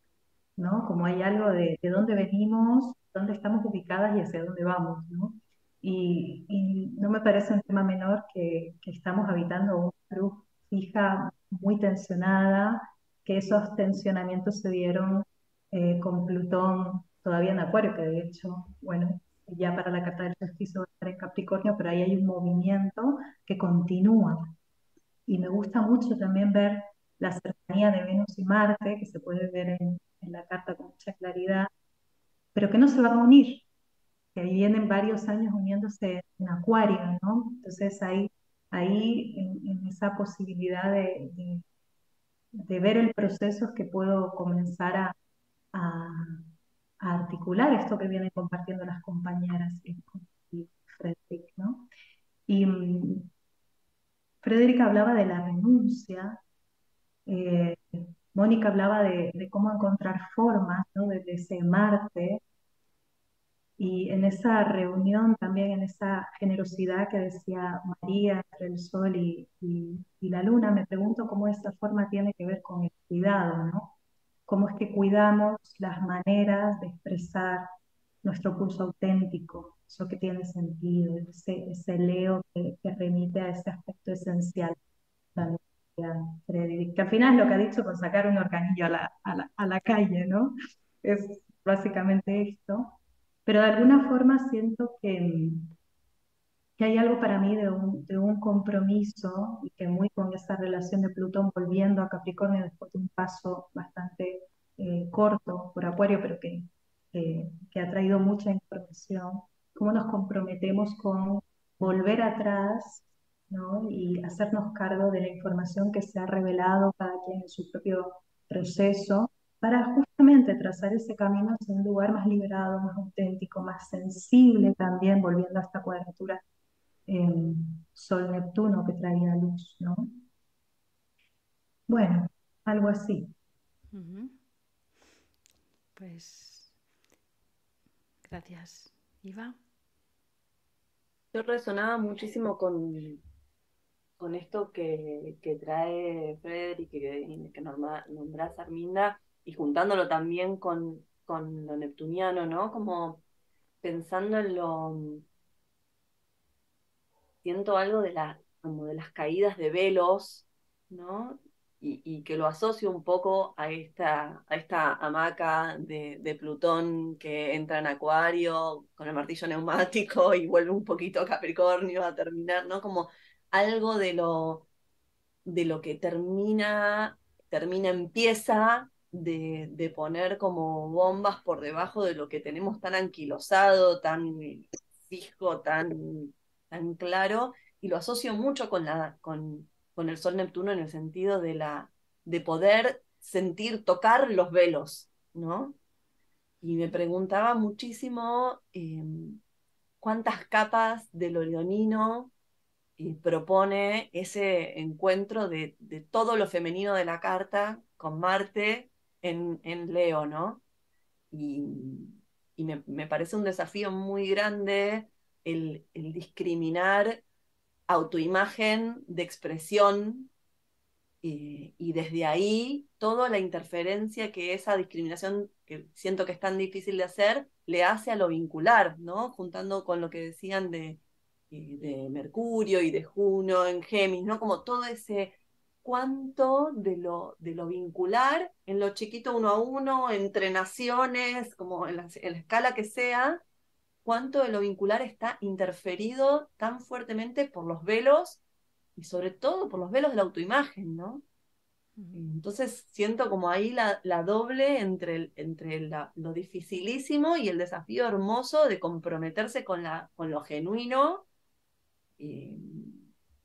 ¿no? Como hay algo de dónde venimos, dónde estamos ubicadas y hacia dónde vamos, ¿no? Y no me parece un tema menor que estamos habitando una luz fija muy tensionada, que esos tensionamientos se dieron con Plutón todavía en Acuario, que de hecho, bueno, ya para la carta del solsticio va a estar en Capricornio, pero ahí hay un movimiento que continúa. Y me gusta mucho también ver la cercanía de Venus y Marte, que se puede ver en la carta con mucha claridad, pero que no se van a unir, que ahí vienen varios años uniéndose en Acuario, ¿no? Entonces ahí en esa posibilidad de ver el proceso es que puedo comenzar a, a articular esto que vienen compartiendo las compañeras y Frederick, ¿no? Y Frederick hablaba de la renuncia. Mónica hablaba de cómo encontrar formas, ¿no? Desde ese Marte, y en esa reunión también, en esa generosidad que decía María entre el Sol y la Luna, me pregunto cómo esa forma tiene que ver con el cuidado, ¿no? Cómo es que cuidamos las maneras de expresar nuestro pulso auténtico, eso que tiene sentido, ese Leo que remite a ese aspecto esencial también. Frederick, que al final es lo que ha dicho con sacar un organillo a la calle, ¿no? Es básicamente esto. Pero de alguna forma siento que hay algo para mí de un compromiso, y que muy con esa relación de Plutón volviendo a Capricornio después de un paso bastante corto por Acuario, pero que ha traído mucha información, cómo nos comprometemos con volver atrás, ¿no? Y hacernos cargo de la información que se ha revelado cada quien en su propio proceso, para justamente trazar ese camino hacia un lugar más liberado, más auténtico, más sensible también, volviendo a esta cuadratura Sol-Neptuno que traía luz, ¿no? Bueno, algo así. Pues, gracias. Iva. Yo resonaba muchísimo con esto que trae Frederick y que nombrás Arminda, y juntándolo también con lo neptuniano, ¿no? Como pensando en siento algo como de las caídas de velos, ¿no? Y que lo asocio un poco a esta hamaca de Plutón que entra en Acuario con el martillo neumático y vuelve un poquito a Capricornio a terminar, ¿no? Como algo de lo que empieza de poner como bombas por debajo de lo que tenemos tan anquilosado, tan fijo, tan claro, y lo asocio mucho con el Sol Neptuno en el sentido de poder sentir, tocar los velos, ¿no? Y me preguntaba muchísimo cuántas capas de lo leonino propone ese encuentro de todo lo femenino de la carta con Marte en Leo, ¿no? Y me parece un desafío muy grande el discriminar autoimagen de expresión, y desde ahí toda la interferencia que esa discriminación, que siento que es tan difícil de hacer, le hace a lo vincular, ¿no? Juntando con lo que decían de Mercurio y de Juno en Géminis, ¿no? Como todo cuánto de lo vincular, en lo chiquito uno a uno, entre naciones, como en la escala que sea, cuánto de lo vincular está interferido tan fuertemente por los velos, y sobre todo por los velos de la autoimagen, ¿no? Entonces siento como ahí la doble entre lo dificilísimo y el desafío hermoso de comprometerse con lo genuino, y,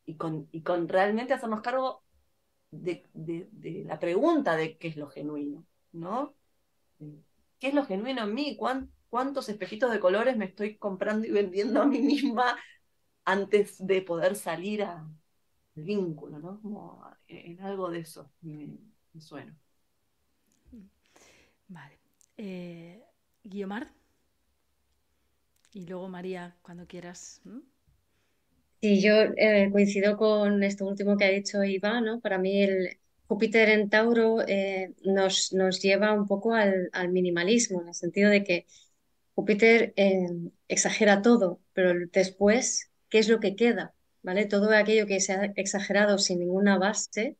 y con realmente hacernos cargo de la pregunta de qué es lo genuino, ¿no? ¿Qué es lo genuino en mí? ¿Cuántos espejitos de colores me estoy comprando y vendiendo a mí misma antes de poder salir al vínculo, ¿no? Como en algo de eso me suena. Vale. Guiomar. Y luego María, cuando quieras. Sí, yo coincido con esto último que ha dicho Iván, ¿no? Para mí el Júpiter en Tauro nos lleva un poco al minimalismo, en el sentido de que Júpiter exagera todo, pero después, ¿qué es lo que queda? ¿Vale? Todo aquello que se ha exagerado sin ninguna base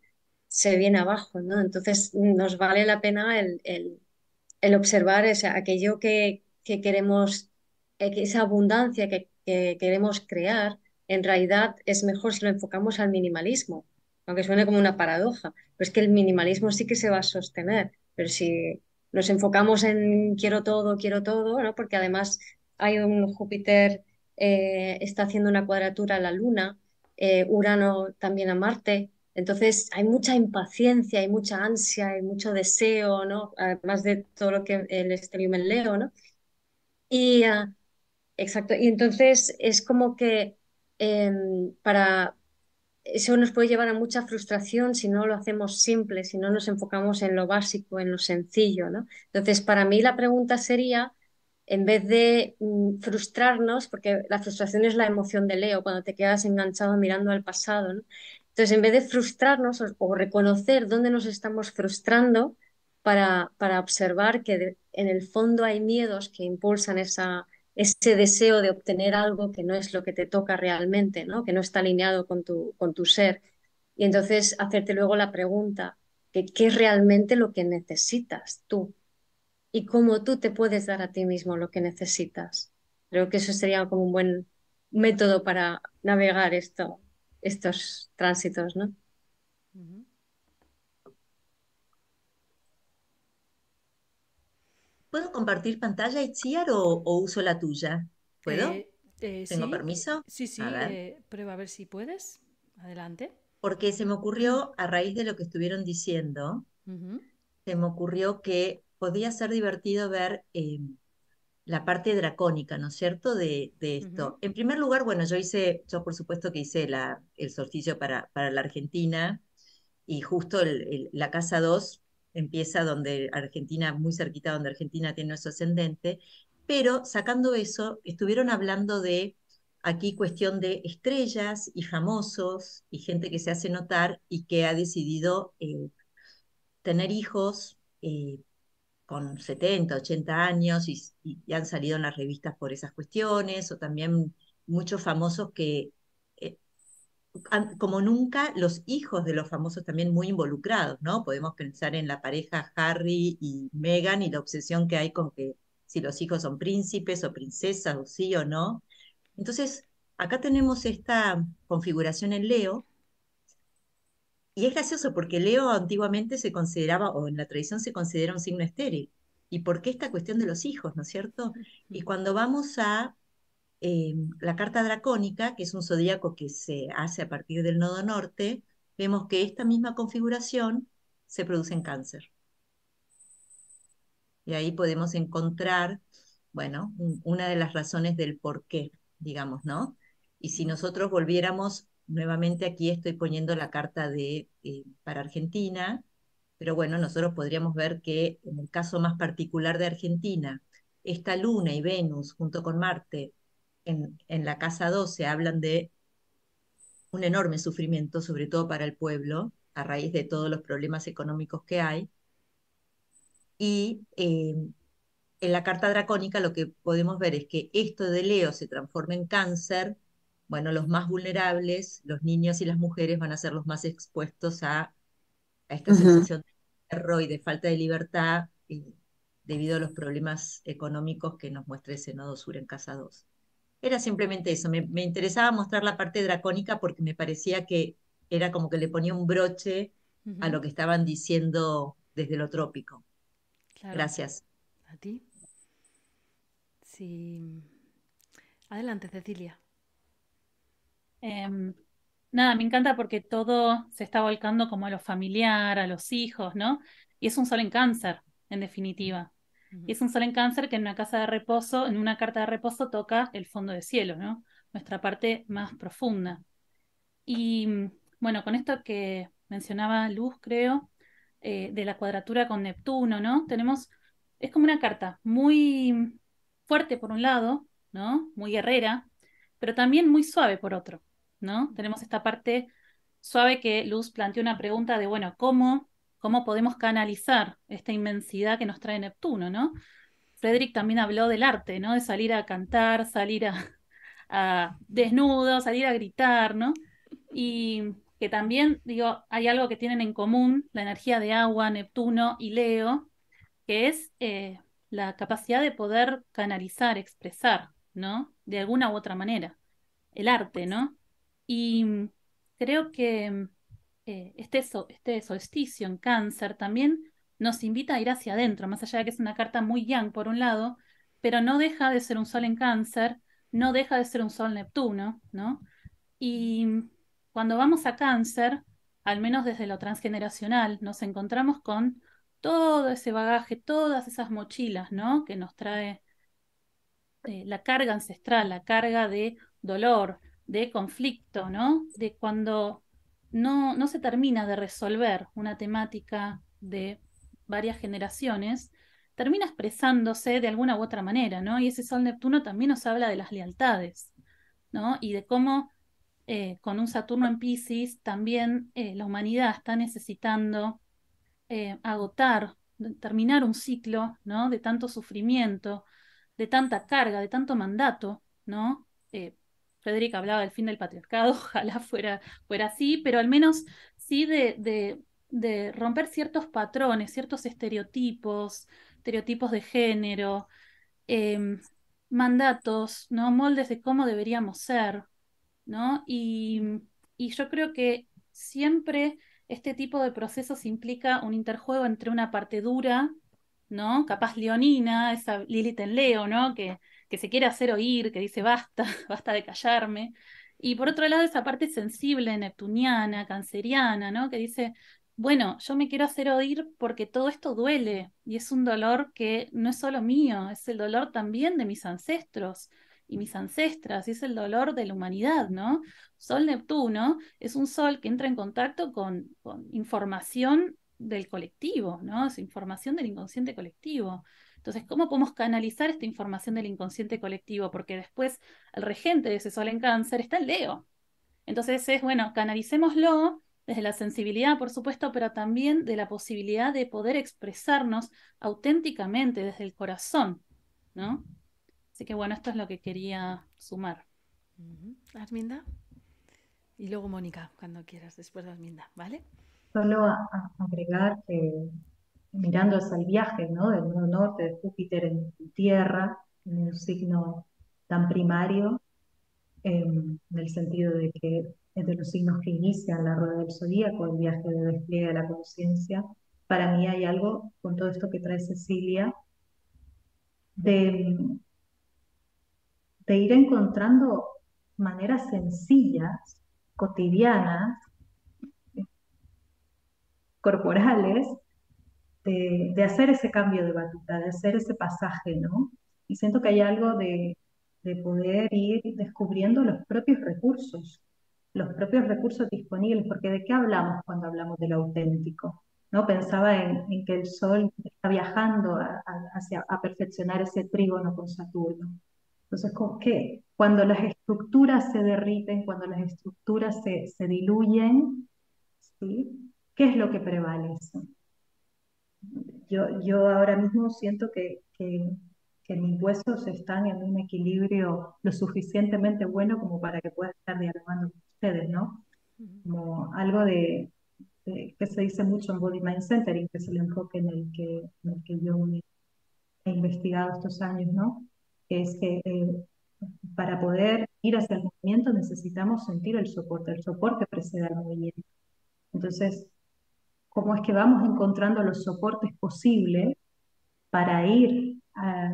se viene abajo, ¿no? Entonces nos vale la pena el observar aquello que queremos, que esa abundancia que queremos crear, en realidad es mejor si lo enfocamos al minimalismo, aunque suene como una paradoja, pero es que el minimalismo sí que se va a sostener, pero si nos enfocamos en quiero todo, ¿no? Porque además hay un Júpiter, está haciendo una cuadratura a la Luna, Urano también a Marte. Entonces hay mucha impaciencia, hay mucha ansia, hay mucho deseo, ¿no? Además de todo lo que el estelium en Leo, ¿no? Y, exacto, y entonces es como que para eso nos puede llevar a mucha frustración si no lo hacemos simple, si no nos enfocamos en lo básico, en lo sencillo, ¿no? Entonces, para mí la pregunta sería, en vez de frustrarnos, porque la frustración es la emoción de Leo, cuando te quedas enganchado mirando al pasado, ¿no? Entonces, en vez de frustrarnos o reconocer dónde nos estamos frustrando para observar que en el fondo hay miedos que impulsan ese deseo de obtener algo que no es lo que te toca realmente, ¿no? Que no está alineado con tu ser. Y entonces hacerte luego la pregunta, ¿qué es realmente lo que necesitas tú? Y cómo tú te puedes dar a ti mismo lo que necesitas. Creo que eso sería como un buen método para navegar estos tránsitos, ¿no? ¿Puedo compartir pantalla, Itziar, o uso la tuya? ¿Puedo? ¿Tengo Sí, permiso? sí, A ver. prueba a ver si puedes. Adelante. Porque se me ocurrió, a raíz de lo que estuvieron diciendo, se me ocurrió que podría ser divertido ver la parte dracónica, ¿no es cierto?, de esto. En primer lugar, bueno, yo por supuesto que hice el solsticio para la Argentina, y justo la casa 2 empieza donde Argentina, muy cerquita donde Argentina tiene su ascendente, pero sacando eso, estuvieron hablando de aquí cuestión de estrellas y famosos y gente que se hace notar y que ha decidido tener hijos con 70, 80 años y han salido en las revistas por esas cuestiones, o también muchos famosos que como nunca, los hijos de los famosos también muy involucrados, ¿no? Podemos pensar en la pareja Harry y Meghan y la obsesión que hay con que si los hijos son príncipes o princesas, o sí o no. Entonces, acá tenemos esta configuración en Leo, y es gracioso porque Leo antiguamente se consideraba, o en la tradición se considera un signo estéril. ¿Y por qué esta cuestión de los hijos, no es cierto? Y cuando vamos a la carta dracónica, que es un zodíaco que se hace a partir del nodo norte, vemos que esta misma configuración se produce en Cáncer. Y ahí podemos encontrar, bueno, una de las razones del por qué, digamos, ¿no? Y si nosotros volviéramos, nuevamente aquí estoy poniendo la carta para Argentina, pero bueno, nosotros podríamos ver que en el caso más particular de Argentina, esta Luna y Venus junto con Marte en la casa 12 hablan de un enorme sufrimiento, sobre todo para el pueblo, a raíz de todos los problemas económicos que hay. Y en la carta dracónica lo que podemos ver es que esto de Leo se transforma en Cáncer bueno, los más vulnerables, los niños y las mujeres van a ser los más expuestos a esta sensación de terror y de falta de libertad debido a los problemas económicos que nos muestra ese nodo sur en Casa 2. Era simplemente eso, me interesaba mostrar la parte dracónica porque me parecía que era como que le ponía un broche a lo que estaban diciendo desde lo trópico. Claro. Gracias. ¿A ti? Sí. Adelante, Cecilia. Nada, me encanta porque todo se está volcando como a lo familiar, a los hijos, ¿no? Y es un sol en Cáncer, en definitiva. Y es un sol en Cáncer que en una casa de reposo, en una carta de reposo, toca el fondo de cielo, ¿no? Nuestra parte más profunda. Y bueno, con esto que mencionaba Luz, creo, de la cuadratura con Neptuno, ¿no? Es como una carta muy fuerte por un lado, ¿no? Muy guerrera, pero también muy suave por otro, ¿no? Tenemos esta parte suave que Luz planteó una pregunta de, bueno, ¿cómo podemos canalizar esta inmensidad que nos trae Neptuno, ¿no? Frederick también habló del arte, ¿no? De salir a cantar, salir a desnudo, salir a gritar, ¿no? Y que también, digo, hay algo que tienen en común, la energía de agua, Neptuno y Leo, que es la capacidad de poder canalizar, expresar, ¿no? De alguna u otra manera, el arte, ¿no? Y creo que este solsticio en Cáncer también nos invita a ir hacia adentro, más allá de que es una carta muy yang por un lado, pero no deja de ser un sol en Cáncer, no deja de ser un sol Neptuno, ¿no? Y cuando vamos a Cáncer, al menos desde lo transgeneracional, nos encontramos con todo ese bagaje, todas esas mochilas, ¿no? Que nos trae la carga ancestral, la carga de dolor, de conflicto, ¿no? De cuando no se termina de resolver una temática de varias generaciones, termina expresándose de alguna u otra manera, ¿no? Y ese Sol Neptuno también nos habla de las lealtades, ¿no? Y de cómo con un Saturno en Piscis también la humanidad está necesitando agotar, terminar un ciclo, ¿no? De tanto sufrimiento, de tanta carga, de tanto mandato, ¿no? Federica hablaba del fin del patriarcado, ojalá fuera así, pero al menos sí de romper ciertos patrones, ciertos estereotipos de género, mandatos, ¿no? Moldes de cómo deberíamos ser, ¿no? Y yo creo que siempre este tipo de procesos implica un interjuego entre una parte dura, ¿no? Capaz leonina, esa Lilith en Leo, ¿no? Que se quiere hacer oír, que dice basta, basta de callarme. Y por otro lado, esa parte sensible, neptuniana, canceriana, ¿no? Que dice, bueno, yo me quiero hacer oír porque todo esto duele y es un dolor que no es solo mío, es el dolor también de mis ancestros y mis ancestras, y es el dolor de la humanidad, ¿no? Sol Neptuno es un sol que entra en contacto con información del colectivo, ¿no? Es información del inconsciente colectivo. Entonces, ¿cómo podemos canalizar esta información del inconsciente colectivo? Porque después el regente de ese sol en Cáncer está en Leo. Entonces es, bueno, canalicémoslo desde la sensibilidad, por supuesto, pero también de la posibilidad de poder expresarnos auténticamente desde el corazón, ¿no? Así que bueno, esto es lo que quería sumar. Arminda. Y luego Mónica, cuando quieras, después de Arminda, ¿vale? Solo agregar que mirando hacia el viaje, ¿no? Del nodo norte de Júpiter en Tierra, en un signo tan primario, en el sentido de que es de los signos que inician la rueda del zodíaco, el viaje de despliegue de la conciencia. Para mí hay algo con todo esto que trae Cecilia de, de ir encontrando maneras sencillas, cotidianas, corporales, de hacer ese cambio de batuta, de hacer ese pasaje, ¿no? Y siento que hay algo de poder ir descubriendo los propios recursos disponibles, porque ¿de qué hablamos cuando hablamos de lo auténtico? ¿No? Pensaba en que el Sol está viajando a perfeccionar ese trígono con Saturno. Entonces, ¿qué? Cuando las estructuras se derriten, cuando las estructuras se diluyen, ¿sí? ¿Qué es lo que prevalece? Yo ahora mismo siento que mis huesos están en un equilibrio lo suficientemente bueno como para que pueda estar dialogando con ustedes, ¿no? Como algo que se dice mucho en Body Mind Centering, que es el enfoque en el que yo he investigado estos años, ¿no? Es que para poder ir hacia el movimiento necesitamos sentir el soporte precede al movimiento. Entonces, ¿cómo es que vamos encontrando los soportes posibles para ir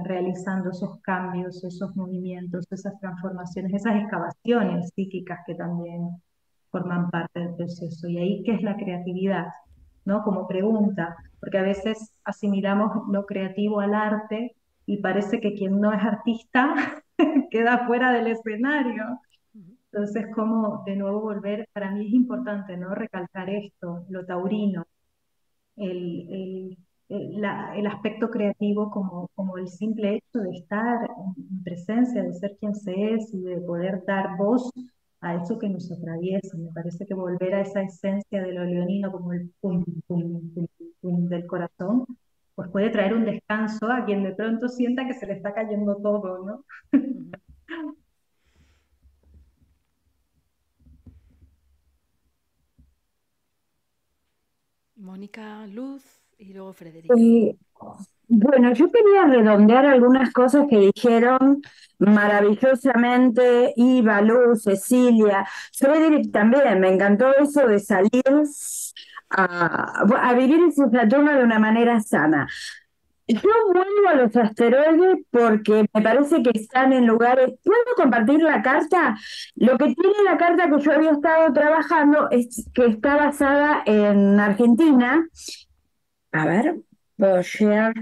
realizando esos cambios, esos movimientos, esas transformaciones, esas excavaciones psíquicas que también forman parte del proceso? Y ahí, ¿qué es la creatividad? ¿No? Como pregunta, porque a veces asimilamos lo creativo al arte y parece que quien no es artista queda fuera del escenario. Entonces, como de nuevo volver, para mí es importante, ¿no? Recalcar esto, lo taurino, el, el aspecto creativo como el simple hecho de estar en presencia, de ser quien se es y de poder dar voz a eso que nos atraviesa. Me parece que volver a esa esencia de lo leonino, como el pum, pum, pum, pum del corazón, pues puede traer un descanso a quien de pronto sienta que se le está cayendo todo, ¿no? Mónica, Luz y luego Frederica. Bueno, yo quería redondear algunas cosas que dijeron maravillosamente Iva, Luz, Cecilia, Frederick también. Me encantó eso de salir a vivir ese Saturno de una manera sana. Yo vuelvo a los asteroides porque me parece que están en lugares. ¿Puedo compartir la carta? Lo que tiene la carta que yo había estado trabajando es que está basada en Argentina. A ver, puedo share.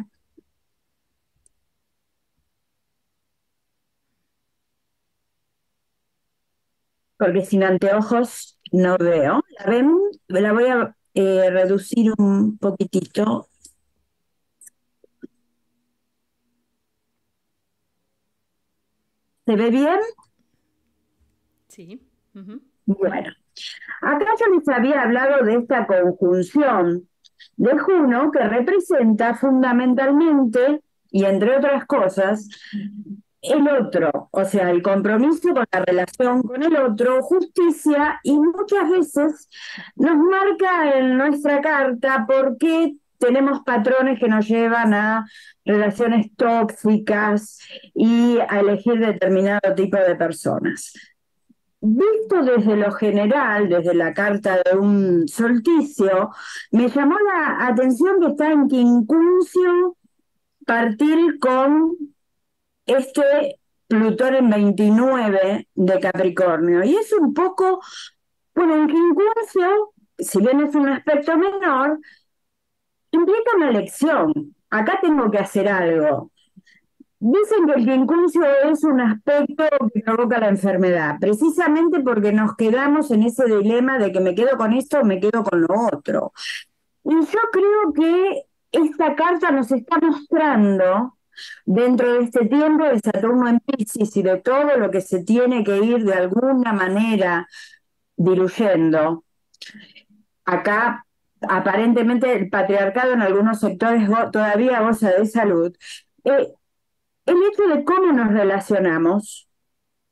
Porque sin anteojos no veo. ¿La ven? La voy a reducir un poquitito. ¿Se ve bien? Sí. Bueno, acá yo les había hablado de esta conjunción de Juno que representa fundamentalmente, y entre otras cosas, el otro, o sea, el compromiso con la relación con el otro, justicia, y muchas veces nos marca en nuestra carta por qué tenemos patrones que nos llevan a relaciones tóxicas y a elegir determinado tipo de personas. Visto desde lo general, desde la carta de un solsticio, me llamó la atención que está en quincuncio partir con este Plutón en 29 de Capricornio. Y es un poco, bueno, en quincuncio, si bien es un aspecto menor, implica una lección. Acá tengo que hacer algo. Dicen que el quincuncio es un aspecto que provoca la enfermedad, precisamente porque nos quedamos en ese dilema de que me quedo con esto o me quedo con lo otro. Y yo creo que esta carta nos está mostrando, dentro de este tiempo de Saturno en Piscis y de todo lo que se tiene que ir de alguna manera diluyendo, acá aparentemente el patriarcado en algunos sectores todavía goza de salud, el hecho de cómo nos relacionamos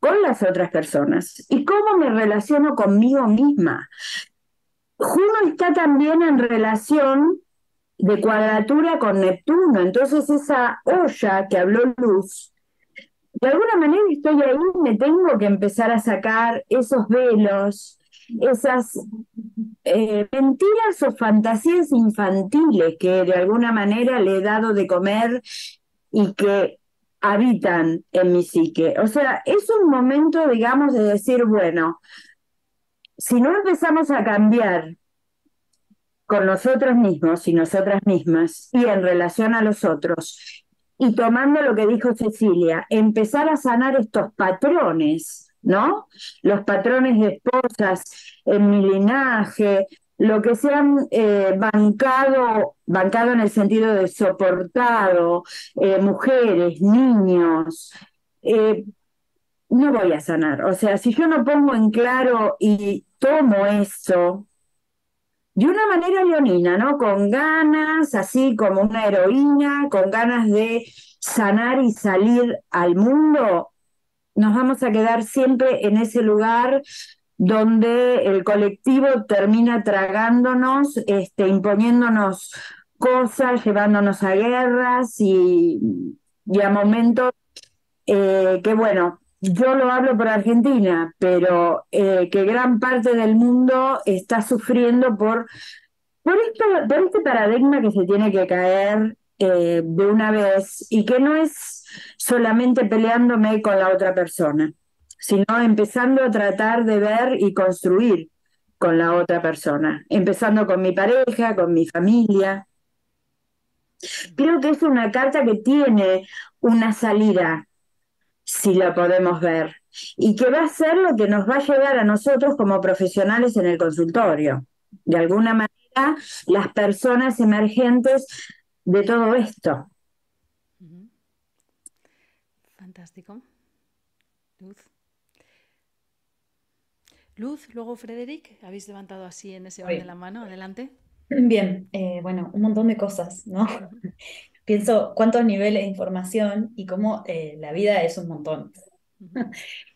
con las otras personas y cómo me relaciono conmigo misma. Juno está también en relación de cuadratura con Neptuno, entonces esa olla que habló Luz, de alguna manera estoy ahí, me tengo que empezar a sacar esos velos, esas mentiras o fantasías infantiles que de alguna manera le he dado de comer y que habitan en mi psique. O sea, es un momento, digamos, de decir, bueno, si no empezamos a cambiar con nosotros mismos y nosotras mismas y en relación a los otros, y tomando lo que dijo Cecilia, empezar a sanar estos patrones, ¿no? Los patrones de esposas en mi linaje, lo que se han bancado en el sentido de soportado, mujeres, niños, no voy a sanar. O sea, si yo no pongo en claro y tomo eso, de una manera leonina, ¿no? Con ganas, así como una heroína, con ganas de sanar y salir al mundo, nos vamos a quedar siempre en ese lugar donde el colectivo termina tragándonos, imponiéndonos cosas, llevándonos a guerras y a momentos que bueno, yo lo hablo por Argentina, pero que gran parte del mundo está sufriendo por este paradigma que se tiene que caer de una vez y que no es solamente peleándome con la otra persona, sino empezando a tratar de ver y construir con la otra persona, empezando con mi pareja, con mi familia. Creo que es una carta que tiene una salida, si la podemos ver, y que va a ser lo que nos va a llevar a nosotros como profesionales en el consultorio. De alguna manera, las personas emergentes de todo esto. Fantástico. Luz. Luz, luego Frederic, habéis levantado así en ese orden la mano, adelante. Bien, bueno, un montón de cosas, ¿no? Pienso cuántos niveles de información y cómo la vida es un montón.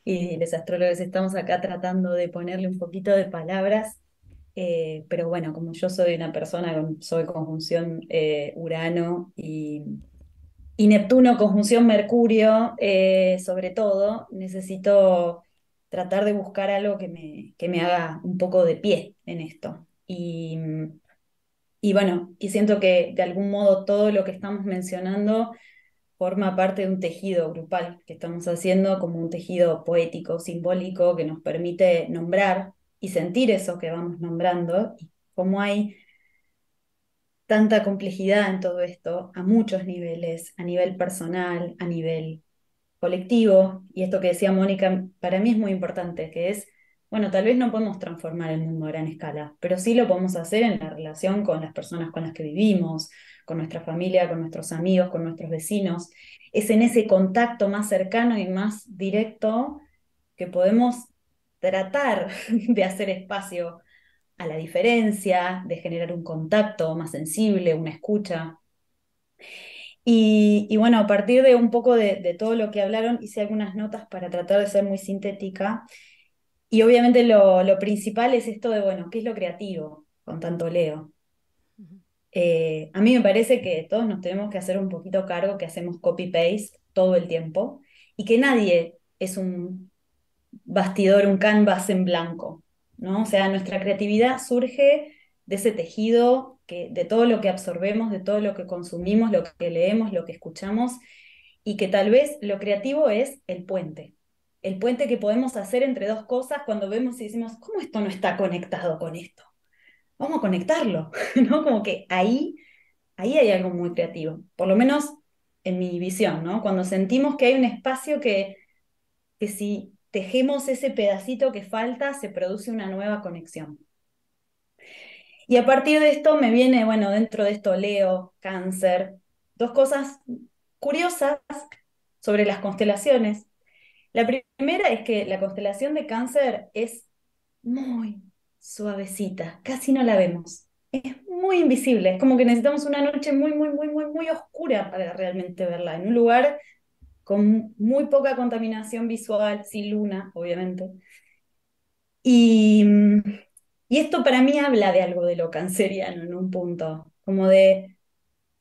Y los astrólogos estamos acá tratando de ponerle un poquito de palabras, pero bueno, como yo soy una persona con soy conjunción Urano y Neptuno, conjunción Mercurio, sobre todo, necesito tratar de buscar algo que me haga un poco de pie en esto. Y bueno, y siento que de algún modo todo lo que estamos mencionando forma parte de un tejido grupal que estamos haciendo, como un tejido poético, simbólico, que nos permite nombrar y sentir eso que vamos nombrando, y cómo hay tanta complejidad en todo esto, a muchos niveles, a nivel personal, a nivel colectivo, y esto que decía Mónica, para mí es muy importante, que es, bueno, tal vez no podemos transformar el mundo a gran escala, pero sí lo podemos hacer en la relación con las personas con las que vivimos, con nuestra familia, con nuestros amigos, con nuestros vecinos. Es en ese contacto más cercano y más directo que podemos tratar de hacer espacio a la diferencia, de generar un contacto más sensible, una escucha. Y bueno, a partir de un poco de todo lo que hablaron, hice algunas notas para tratar de ser muy sintética. Y obviamente lo principal es esto de, bueno, ¿qué es lo creativo con tanto Leo? A mí me parece que todos nos tenemos que hacer un poquito cargo que hacemos copy-paste todo el tiempo y que nadie es un bastidor, un canvas en blanco, ¿no? O sea, nuestra creatividad surge de ese tejido, de todo lo que absorbemos, de todo lo que consumimos, lo que leemos, lo que escuchamos, y que tal vez lo creativo es el puente que podemos hacer entre dos cosas cuando vemos y decimos, ¿cómo esto no está conectado con esto? Vamos a conectarlo, ¿no? Como que ahí hay algo muy creativo, por lo menos en mi visión, ¿no? Cuando sentimos que hay un espacio que si tejemos ese pedacito que falta, se produce una nueva conexión. Y a partir de esto me viene, bueno, dentro de esto Leo, Cáncer, dos cosas curiosas sobre las constelaciones. La primera es que la constelación de Cáncer es muy suavecita, casi no la vemos. Es muy invisible, es como que necesitamos una noche muy, muy, muy, muy, muy oscura para realmente verla, en un lugar con muy poca contaminación visual, sin luna, obviamente. Y, y esto para mí habla de algo de lo canceriano en un punto, como de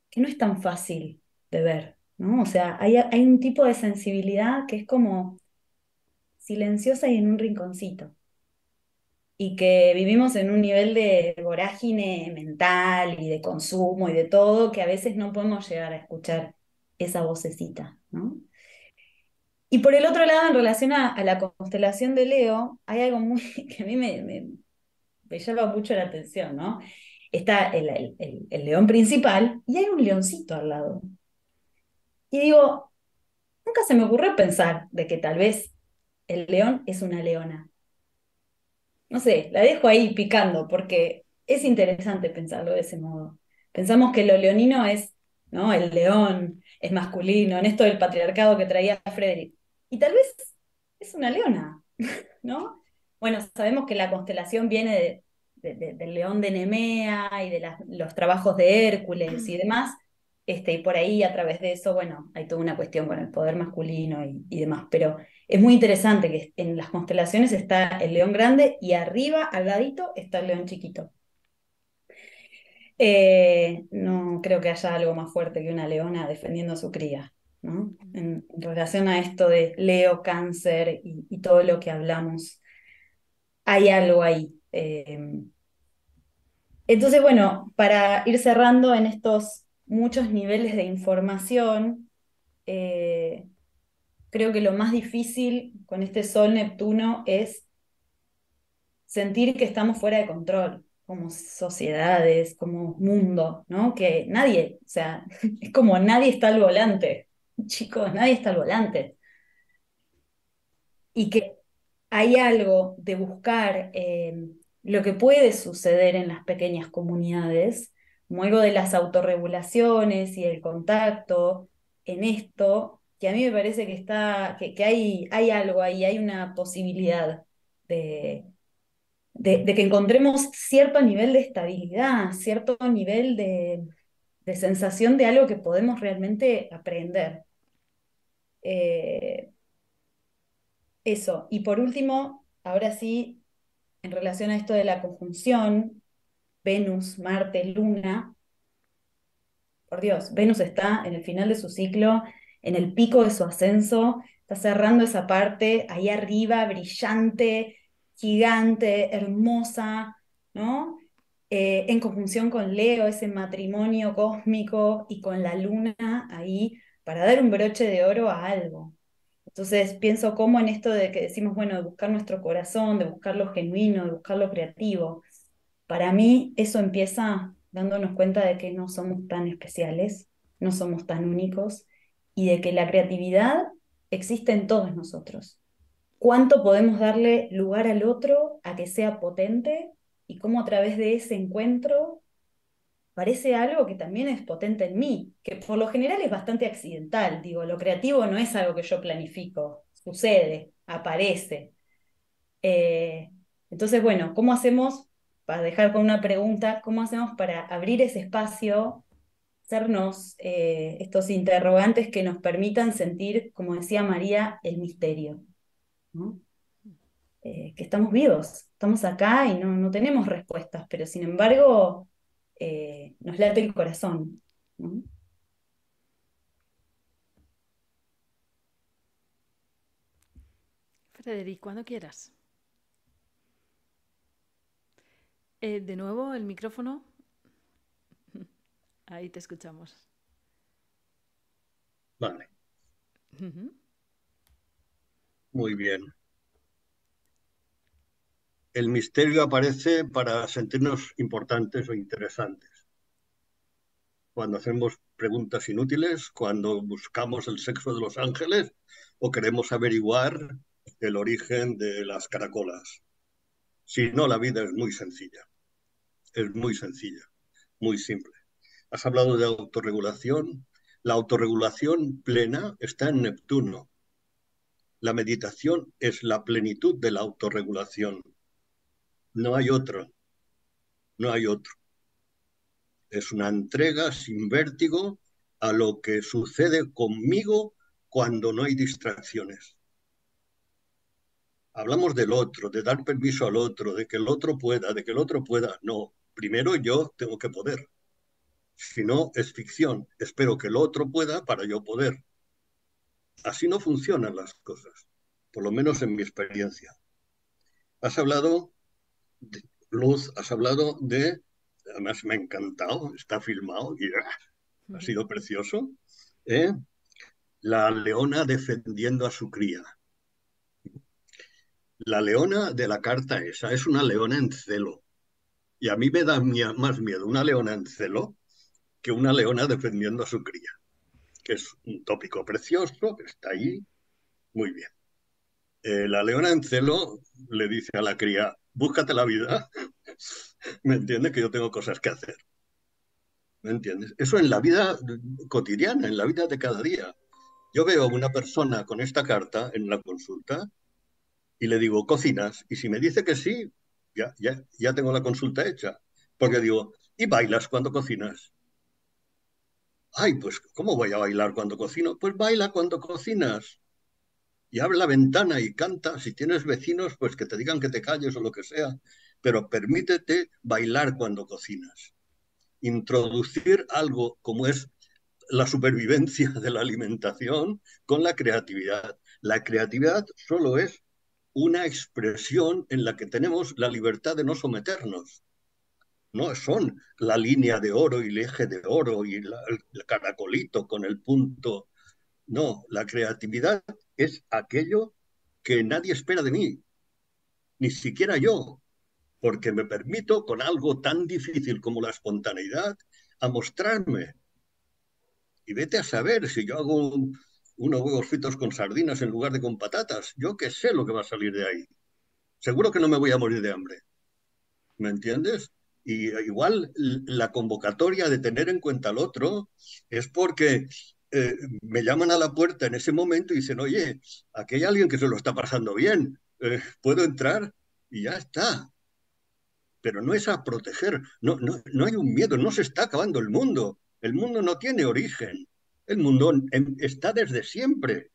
que no es tan fácil de ver, ¿no? O sea, hay un tipo de sensibilidad que es como silenciosa y en un rinconcito. Y que vivimos en un nivel de vorágine mental y de consumo y de todo, que a veces no podemos llegar a escuchar esa vocecita, ¿no? Y por el otro lado, en relación a la constelación de Leo, hay algo muy que a mí me llama mucho la atención, ¿no? Está el león principal y hay un leoncito al lado. Y digo, nunca se me ocurrió pensar de que tal vez el león es una leona. No sé, la dejo ahí picando porque es interesante pensarlo de ese modo. Pensamos que lo leonino es, ¿no? El león es masculino, en esto del patriarcado que traía Frederick. Y tal vez es una leona, ¿no? Bueno, sabemos que la constelación viene del león de Nemea y de los trabajos de Hércules y demás, y por ahí a través de eso, bueno, hay toda una cuestión con el poder masculino y demás, pero es muy interesante que en las constelaciones está el león grande y arriba, al ladito, está el león chiquito. No creo que haya algo más fuerte que una leona defendiendo a su cría, ¿no? En relación a esto de Leo, Cáncer y todo lo que hablamos, hay algo ahí. Entonces, bueno, para ir cerrando en estos muchos niveles de información, creo que lo más difícil con este Sol Neptuno es sentir que estamos fuera de control, como sociedades, como mundo, ¿no? Que nadie, o sea, es como nadie está al volante, chicos, nadie está al volante. Y que hay algo de buscar lo que puede suceder en las pequeñas comunidades, como algo de las autorregulaciones y el contacto en esto, que a mí me parece que hay algo ahí, hay una posibilidad de que encontremos cierto nivel de estabilidad, cierto nivel de sensación de algo que podemos realmente aprender. Eso. Y por último, ahora sí, en relación a esto de la conjunción, Venus, Marte, Luna, por Dios, Venus está en el final de su ciclo, en el pico de su ascenso, está cerrando esa parte ahí arriba, brillante, gigante, hermosa, ¿no? En conjunción con Leo, ese matrimonio cósmico, y con la Luna ahí para dar un broche de oro a algo. Entonces pienso cómo en esto de que decimos, bueno, de buscar nuestro corazón, de buscar lo genuino, de buscar lo creativo, para mí eso empieza dándonos cuenta de que no somos tan especiales, no somos tan únicos y de que la creatividad existe en todos nosotros. ¿Cuánto podemos darle lugar al otro a que sea potente y cómo a través de ese encuentro parece algo que también es potente en mí, que por lo general es bastante accidental, digo, lo creativo no es algo que yo planifico, sucede, aparece. Entonces, bueno, ¿cómo hacemos, para dejar con una pregunta, cómo hacemos para abrir ese espacio, hacernos estos interrogantes que nos permitan sentir, como decía María, el misterio, ¿no? Que estamos vivos, estamos acá y no tenemos respuestas, pero sin embargo nos late el corazón, ¿no? Frederic, cuando quieras. De nuevo, el micrófono. Ahí te escuchamos. Vale. Muy bien. El misterio aparece para sentirnos importantes o interesantes. Cuando hacemos preguntas inútiles, cuando buscamos el sexo de los ángeles o queremos averiguar el origen de las caracolas. Si no, la vida es muy sencilla. Es muy sencilla, muy simple. Has hablado de autorregulación. La autorregulación plena está en Neptuno. La meditación es la plenitud de la autorregulación. No hay otro. No hay otro. Es una entrega sin vértigo a lo que sucede conmigo cuando no hay distracciones. Hablamos del otro, de dar permiso al otro, de que el otro pueda, de que el otro pueda. No, primero yo tengo que poder. Si no, es ficción. Espero que el otro pueda para yo poder. Así no funcionan las cosas, por lo menos en mi experiencia. Has hablado, Luz, has hablado de, además me ha encantado, está filmado y ha sido precioso, la leona defendiendo a su cría. La leona de la carta esa es una leona en celo. Y a mí me da más miedo una leona en celo que una leona defendiendo a su cría, que es un tópico precioso, que está ahí, muy bien. La leona en celo le dice a la cría, búscate la vida, ¿me entiendes? Que yo tengo cosas que hacer. ¿Me entiendes? Eso en la vida cotidiana, en la vida de cada día. Yo veo a una persona con esta carta en la consulta y le digo, ¿cocinas? Y si me dice que sí, ya tengo la consulta hecha. Porque digo, ¿y bailas cuando cocinas? Ay, pues, ¿cómo voy a bailar cuando cocino? Pues baila cuando cocinas. Y abre la ventana y canta. Si tienes vecinos, pues que te digan que te calles o lo que sea. Pero permítete bailar cuando cocinas. Introducir algo como es la supervivencia de la alimentación con la creatividad. La creatividad solo es una expresión en la que tenemos la libertad de no someternos. No son la línea de oro y el eje de oro y el caracolito con el punto. No, la creatividad es aquello que nadie espera de mí, ni siquiera yo, porque me permito con algo tan difícil como la espontaneidad a mostrarme. Y vete a saber si yo hago unos huevos fritos con sardinas en lugar de con patatas. Yo qué sé lo que va a salir de ahí. Seguro que no me voy a morir de hambre. ¿Me entiendes? Y igual la convocatoria de tener en cuenta al otro es porque me llaman a la puerta en ese momento y dicen, oye, aquí hay alguien que se lo está pasando bien, ¿puedo entrar? Y ya está. Pero no es a proteger, no hay un miedo, no se está acabando el mundo. El mundo no tiene origen. El mundo está desde siempre.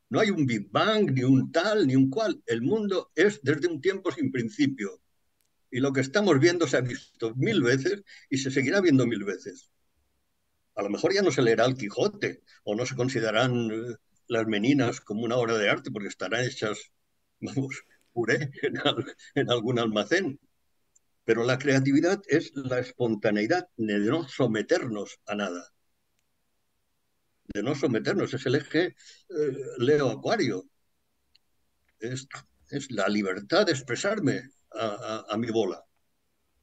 No hay un Big Bang, ni un tal, ni un cual. El mundo es desde un tiempo sin principio. Y lo que estamos viendo se ha visto 1000 veces y se seguirá viendo 1000 veces. A lo mejor ya no se leerá el Quijote o no se considerarán las Meninas como una obra de arte porque estarán hechas, vamos, puré en algún almacén. Pero la creatividad es la espontaneidad de no someternos a nada. De no someternos, es el eje Leo Acuario. Es, es la libertad de expresarme a mi bola.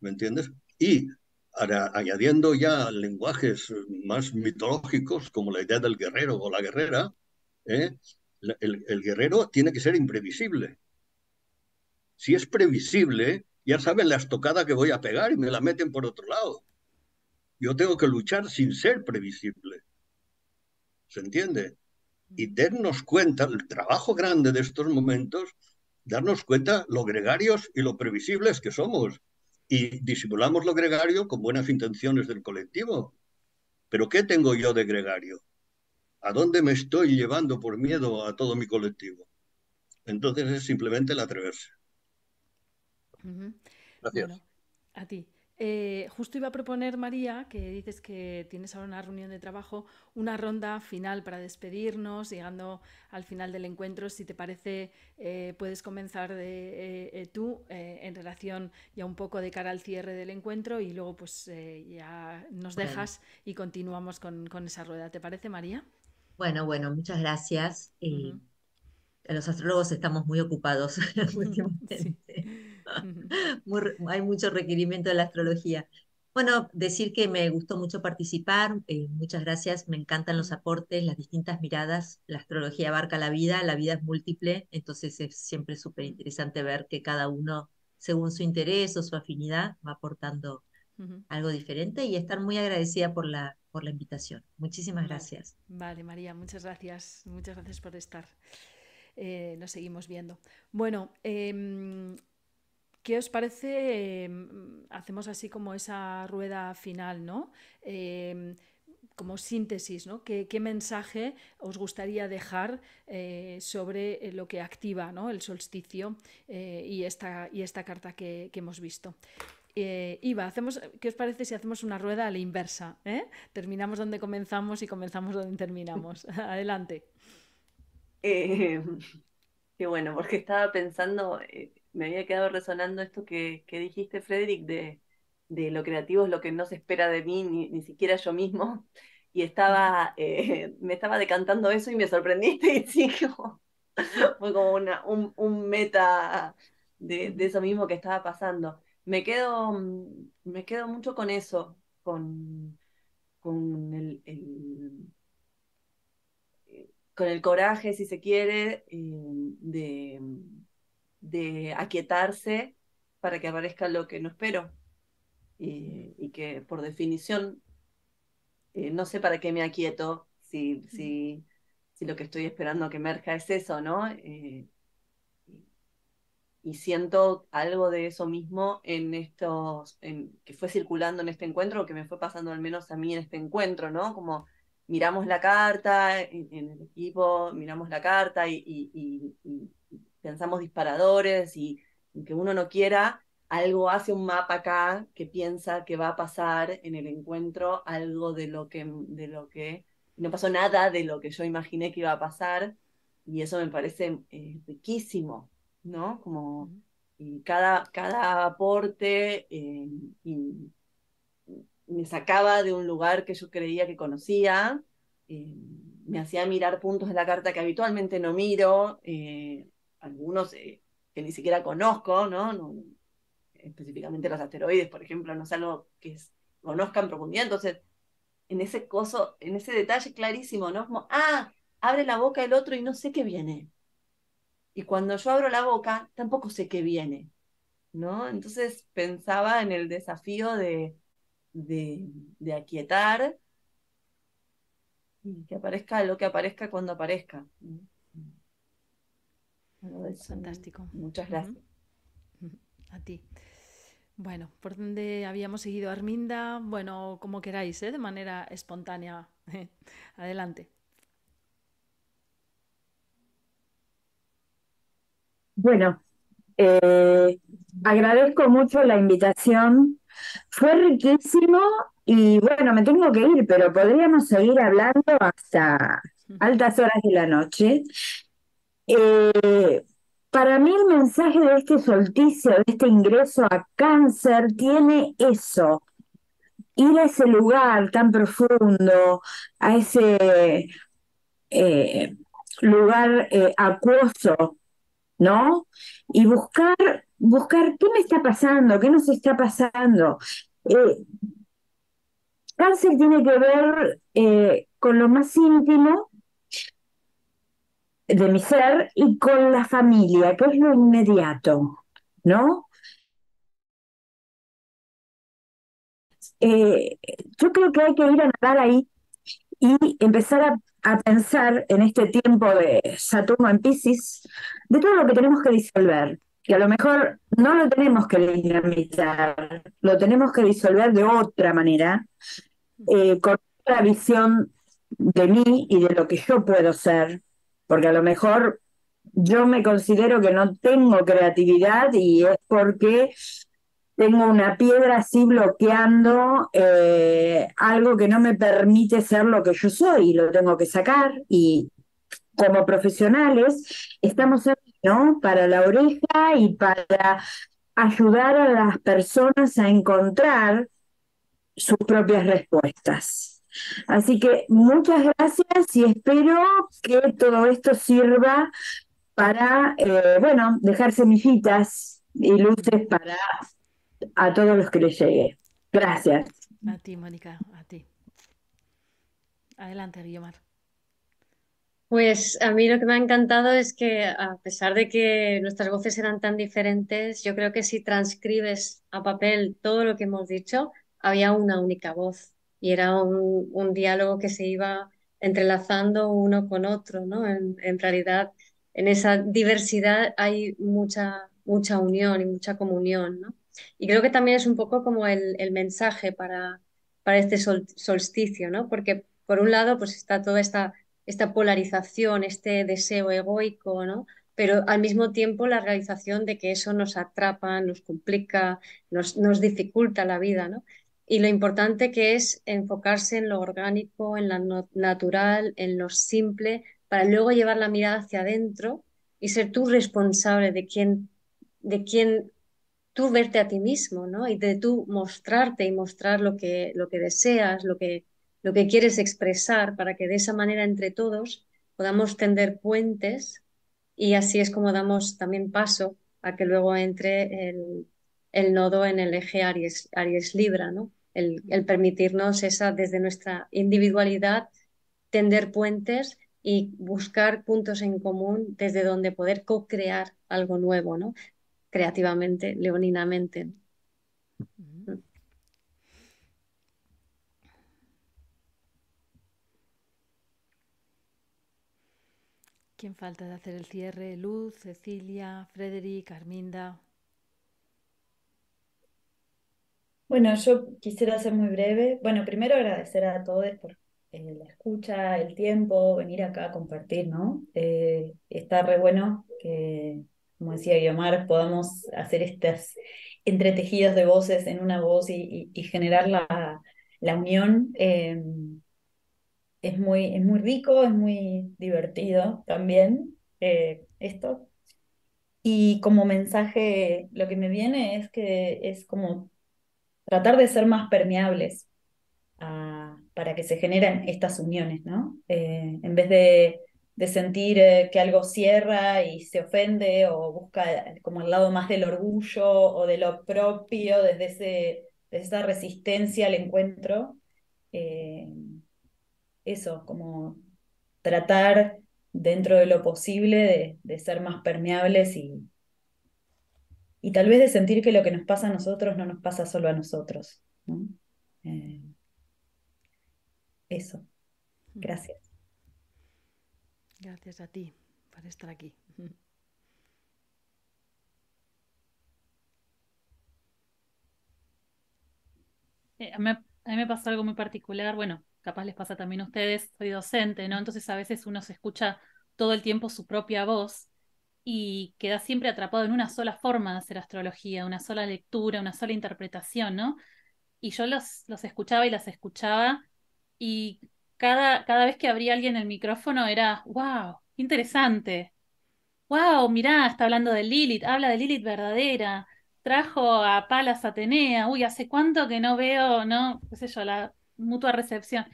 ¿Me entiendes? Y añadiendo ya lenguajes más mitológicos, como la idea del guerrero o la guerrera, ¿eh? El guerrero tiene que ser imprevisible. Si es previsible, ya saben la estocada que voy a pegar y me la meten por otro lado. Yo tengo que luchar sin ser previsible. ¿Se entiende? Y darnos cuenta, el trabajo grande de estos momentos, darnos cuenta lo gregarios y lo previsibles que somos. Y disimulamos lo gregario con buenas intenciones del colectivo. Pero ¿qué tengo yo de gregario? ¿A dónde me estoy llevando por miedo a todo mi colectivo? Entonces es simplemente el atreverse. Gracias. Bueno, a ti. Justo iba a proponer, María, que dices que tienes ahora una reunión de trabajo, una ronda final para despedirnos, llegando al final del encuentro. Si te parece, puedes comenzar tú en relación ya un poco de cara al cierre del encuentro y luego pues ya nos dejas y continuamos con esa rueda. ¿Te parece, María? Bueno, muchas gracias. Los astrólogos estamos muy ocupados últimamente. Hay mucho requerimiento de la astrología. Bueno, decir que me gustó mucho participar, muchas gracias, me encantan los aportes, las distintas miradas, la astrología abarca la vida es múltiple, entonces es siempre súper interesante ver que cada uno, según su interés o su afinidad, va aportando algo diferente y estar muy agradecida por la invitación. Muchísimas gracias. Vale, María, muchas gracias por estar. Nos seguimos viendo. Bueno, ¿qué os parece? Hacemos así como esa rueda final, ¿no? Como síntesis, ¿no? ¿Qué mensaje os gustaría dejar sobre lo que activa, ¿no? El solsticio y esta carta que hemos visto? Iva, ¿qué os parece si hacemos una rueda a la inversa? Terminamos donde comenzamos y comenzamos donde terminamos. Adelante. Qué bueno, porque estaba pensando, me había quedado resonando esto que dijiste, Frederick, de lo creativo es lo que no se espera de mí, ni siquiera yo mismo. Y me estaba decantando eso y me sorprendiste y sí, fue como un meta de eso mismo que estaba pasando. Me quedo mucho con eso, con con el coraje, si se quiere, de aquietarse para que aparezca lo que no espero. Y que por definición no sé para qué me aquieto si lo que estoy esperando que emerja es eso, ¿no? y siento algo de eso mismo que fue circulando en este encuentro, que me fue pasando al menos a mí en este encuentro, ¿no? Como miramos la carta en el equipo, miramos la carta y pensamos disparadores y que uno no quiera, algo hace un mapa acá que piensa que va a pasar en el encuentro algo de lo que no pasó nada de lo que yo imaginé que iba a pasar, y eso me parece riquísimo, ¿no? Como y cada aporte y me sacaba de un lugar que yo creía que conocía, eh, me hacía mirar puntos de la carta que habitualmente no miro, algunos que ni siquiera conozco, ¿no? Específicamente los asteroides, por ejemplo, no es algo que conozca en profundidad, entonces en ese coso, en ese detalle clarísimo, ¿no? Como, abre la boca el otro y no sé qué viene. Y cuando yo abro la boca, tampoco sé qué viene, ¿no? Entonces pensaba en el desafío de aquietar y que aparezca lo que aparezca cuando aparezca. Bueno, eso, Fantástico. muchas gracias. A ti. Bueno, ¿por dónde habíamos seguido, Arminda? Bueno, como queráis, de manera espontánea. Adelante. Bueno, agradezco mucho la invitación. Fue riquísimo y bueno, me tengo que ir, pero podríamos seguir hablando hasta altas horas de la noche. Para mí el mensaje de este solsticio, de este ingreso a Cáncer, tiene eso, ir a ese lugar tan profundo, a ese eh, lugar acuoso, ¿no? Y buscar qué me está pasando, qué nos está pasando. Eh, Cáncer tiene que ver con lo más íntimo de mi ser y con la familia, que es lo inmediato, ¿no? Eh, yo creo que hay que ir a nadar ahí y empezar a pensar en este tiempo de Saturno en Piscis, de todo lo que tenemos que disolver, que a lo mejor no lo tenemos que dinamitar, lo tenemos que disolver de otra manera, con otra visión de mí y de lo que yo puedo ser, porque a lo mejor yo me considero que no tengo creatividad y es porque tengo una piedra así bloqueando algo que no me permite ser lo que yo soy y lo tengo que sacar. Y como profesionales estamos aquí, ¿no? Para la oreja y para ayudar a las personas a encontrar sus propias respuestas. Así que muchas gracias y espero que todo esto sirva para, bueno, dejar semillitas y luces para a todos los que les llegue. Gracias. A ti, Mónica, a ti. Adelante, Guiomar. Pues a mí lo que me ha encantado es que a pesar de que nuestras voces eran tan diferentes, yo creo que si transcribes a papel todo lo que hemos dicho, había una única voz y era un diálogo que se iba entrelazando uno con otro, ¿no? En realidad, en esa diversidad hay mucha unión y mucha comunión, ¿no? Y creo que también es un poco como el mensaje para este solsticio, ¿no? Porque por un lado, pues está toda esta polarización, este deseo egoico, ¿no? Pero al mismo tiempo la realización de que eso nos atrapa, nos complica, nos dificulta la vida, ¿no? Y lo importante que es enfocarse en lo orgánico, en lo natural, en lo simple, para luego llevar la mirada hacia adentro y ser tú responsable de quién tú verte a ti mismo, ¿no? Y de tú mostrarte y mostrar lo que deseas, lo que quieres expresar, para que de esa manera entre todos podamos tender puentes y así es como damos también paso a que luego entre el nodo en el eje Aries-Libra, ¿no? El permitirnos desde nuestra individualidad, tender puentes y buscar puntos en común desde donde poder co-crear algo nuevo, ¿no? Creativamente, leoninamente. ¿Quién falta de hacer el cierre? Luz, Cecilia, Frederic, Arminda. Bueno, yo quisiera ser muy breve. Bueno, primero agradecer a todos por la escucha, el tiempo, venir acá a compartir, ¿no? Está re bueno que, como decía Guiomar, podamos hacer estos entretejidos de voces en una voz y generar la unión. Es muy rico, es muy divertido también esto. Y como mensaje, lo que me viene es que es como tratar de ser más permeables para que se generen estas uniones, ¿no? En vez de sentir que algo cierra y se ofende o busca como el lado más del orgullo o de lo propio desde esa resistencia al encuentro, eh, eso, como tratar dentro de lo posible de ser más permeables y tal vez de sentir que lo que nos pasa a nosotros no nos pasa solo a nosotros, ¿no? Eh, Eso, gracias. Gracias a ti por estar aquí. A mí me pasa algo muy particular, bueno, capaz les pasa también a ustedes, soy docente, ¿no? Entonces a veces uno se escucha todo el tiempo su propia voz y queda siempre atrapado en una sola forma de hacer astrología, una sola lectura, una sola interpretación, ¿no? Y yo los escuchaba y las escuchaba y cada vez que abría alguien el micrófono era, wow, interesante. Wow, mirá, está hablando de Lilith, habla de Lilith verdadera, trajo a Palas Atenea, uy, hace cuánto que no veo, ¿no? Qué sé yo, la mutua recepción.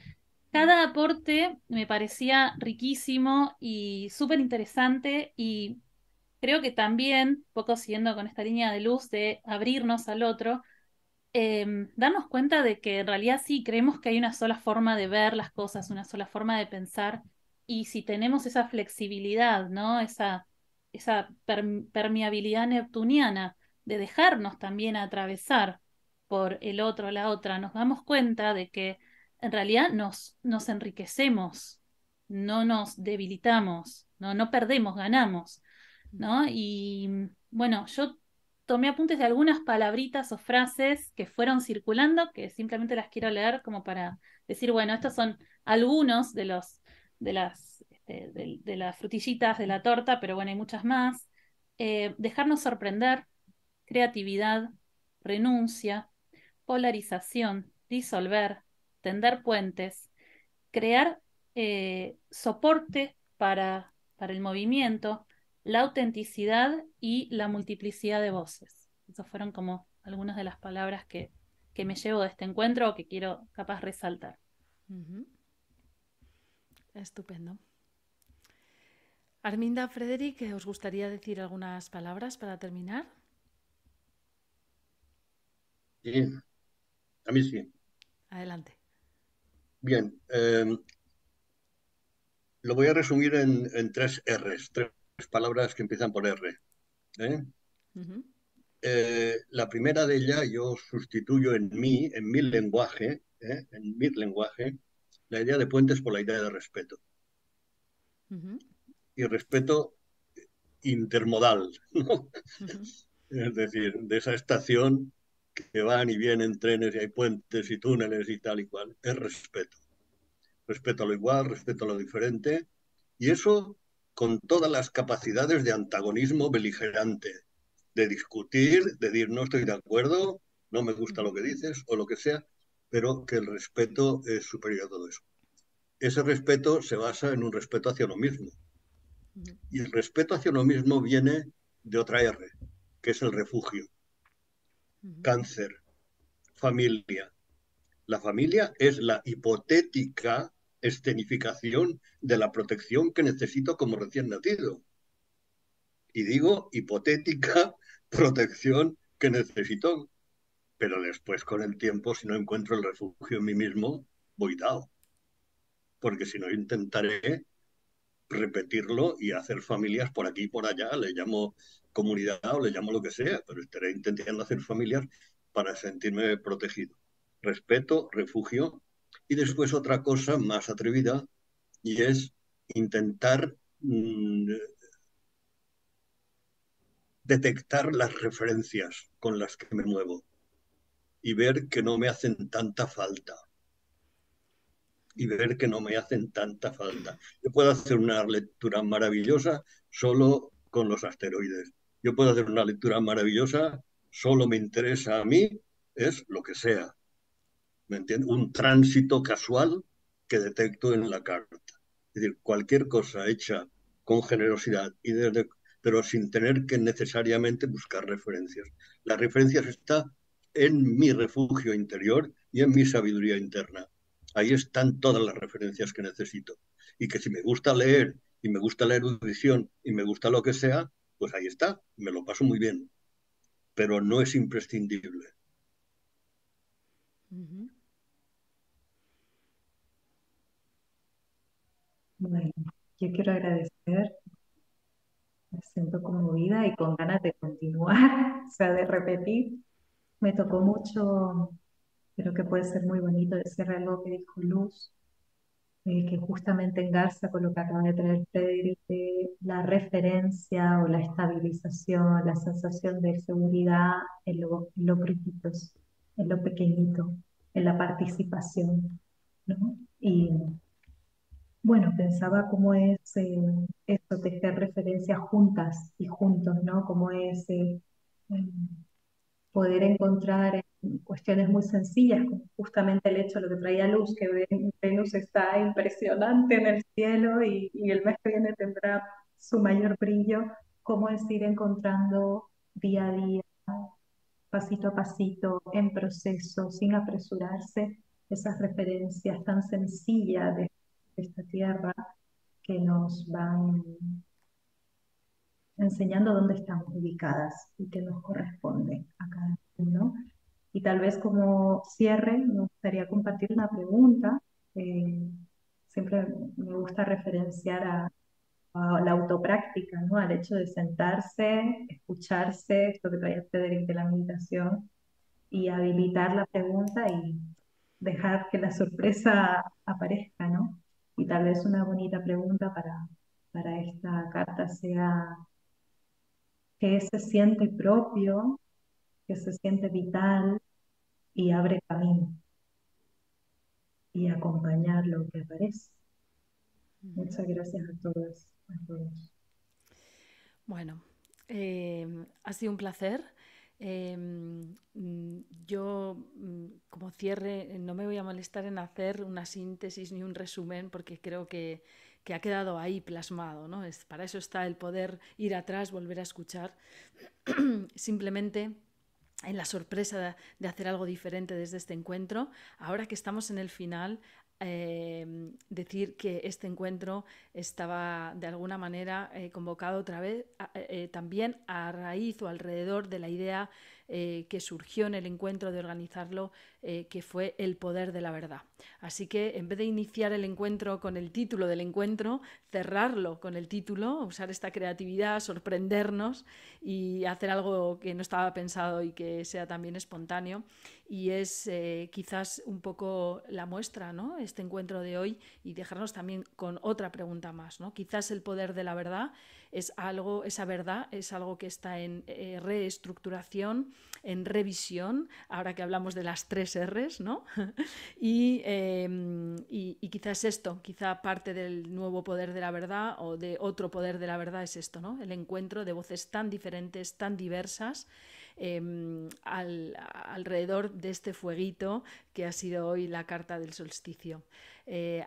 Cada aporte me parecía riquísimo y súper interesante y creo que también, poco siguiendo con esta línea de luz de abrirnos al otro, darnos cuenta de que en realidad sí creemos que hay una sola forma de ver las cosas, una sola forma de pensar, y si tenemos esa flexibilidad, ¿no? Esa permeabilidad neptuniana de dejarnos también atravesar por el otro, la otra, nos damos cuenta de que en realidad nos enriquecemos, no nos debilitamos, no perdemos, ganamos, ¿no? Y bueno, yo tomé apuntes de algunas palabritas o frases que fueron circulando, que simplemente las quiero leer como para decir, bueno, estos son algunos de las frutillitas de la torta, pero bueno, hay muchas más. Dejarnos sorprender, creatividad, renuncia, polarización, disolver, tender puentes, crear soporte para el movimiento, la autenticidad y la multiplicidad de voces. Esas fueron como algunas de las palabras que me llevo de este encuentro o que quiero capaz resaltar. Estupendo. Arminda, Frederic, ¿os gustaría decir algunas palabras para terminar? Sí, a mí sí. Adelante. Bien, lo voy a resumir en tres R's, tres palabras que empiezan por R. La primera de ellas yo sustituyo en mi lenguaje, la idea de puentes por la idea de respeto. Y respeto intermodal, ¿no? Es decir, de esa estación que van y vienen trenes y hay puentes y túneles y tal y cual, es respeto. Respeto a lo igual, respeto a lo diferente, y eso con todas las capacidades de antagonismo beligerante, de discutir, de decir no estoy de acuerdo, no me gusta lo que dices o lo que sea, pero que el respeto es superior a todo eso. Ese respeto se basa en un respeto hacia uno mismo. Y el respeto hacia uno mismo viene de otra R, que es el refugio. Cáncer, familia. La familia es la hipotética escenificación de la protección que necesito como recién nacido. Y digo hipotética protección que necesito, pero después con el tiempo, si no encuentro el refugio en mí mismo, voy dado. Porque si no, intentaré repetirlo y hacer familias por aquí y por allá, le llamo comunidad o le llamo lo que sea, pero estaré intentando hacer familias para sentirme protegido. Respeto, refugio, y después otra cosa más atrevida, y es intentar detectar las referencias con las que me muevo y ver que no me hacen tanta falta. Yo puedo hacer una lectura maravillosa solo con los asteroides. Yo puedo hacer una lectura maravillosa, solo me interesa a mí, es lo que sea. ¿Me entiendes? Un tránsito casual que detecto en la carta. Es decir, cualquier cosa hecha con generosidad pero sin tener que necesariamente buscar referencias. Las referencias están en mi refugio interior y en mi sabiduría interna. Ahí están todas las referencias que necesito. Y que si me gusta leer, y me gusta la erudición, y me gusta lo que sea, pues ahí está, me lo paso muy bien. Pero no es imprescindible. Bueno, yo quiero agradecer, me siento conmovida y con ganas de continuar, o sea, de repetir. Me tocó mucho, creo que puede ser muy bonito decir algo que dijo Luz, que justamente engarza con lo que acaba de traer Frederick, de la referencia o la estabilización, la sensación de seguridad en lo chiquitos, en lo pequeñito, en la participación, ¿no? Y bueno, pensaba cómo es esto, tejer referencias juntas y juntos, ¿no? Cómo es poder encontrar en cuestiones muy sencillas, como justamente el hecho de lo que traía Luz, que Venus está impresionante en el cielo y el mes que viene tendrá su mayor brillo, cómo es ir encontrando día a día, pasito a pasito, en proceso, sin apresurarse, esas referencias tan sencillas de esta tierra que nos van enseñando dónde estamos ubicadas y qué nos corresponde a cada uno. Y tal vez como cierre, me gustaría compartir una pregunta. Siempre me gusta referenciar a la autopráctica, ¿no? Al hecho de sentarse, escucharse, esto que traía Federic de la meditación, y habilitar la pregunta y dejar que la sorpresa aparezca, ¿no? Y tal vez una bonita pregunta para esta carta sea: ¿qué se siente propio, que se siente vital y abre camino? Y acompañar lo que aparece. Muchas gracias a todas, a todos. Bueno, ha sido un placer. Yo, como cierre, no me voy a molestar en hacer una síntesis ni un resumen, porque creo que ha quedado ahí plasmado, ¿no? Para eso está el poder ir atrás, volver a escuchar. Simplemente en la sorpresa de hacer algo diferente desde este encuentro, ahora que estamos en el final, decir que este encuentro estaba de alguna manera convocado otra vez también a raíz o alrededor de la idea que surgió en el encuentro de organizarlo, que fue el poder de la verdad. Así que en vez de iniciar el encuentro con el título del encuentro, cerrarlo con el título, usar esta creatividad, sorprendernos y hacer algo que no estaba pensado y que sea también espontáneo. Y es quizás un poco la muestra, ¿no? Este encuentro de hoy, y dejarnos también con otra pregunta más, ¿no? Quizás el poder de la verdad es algo, esa verdad es algo que está en reestructuración, en revisión, ahora que hablamos de las 3 R's, ¿no? y quizás esto, quizá parte del nuevo poder de la verdad o de otro poder de la verdad es esto, ¿no? El encuentro de voces tan diferentes, tan diversas, alrededor de este fueguito que ha sido hoy la carta del solsticio.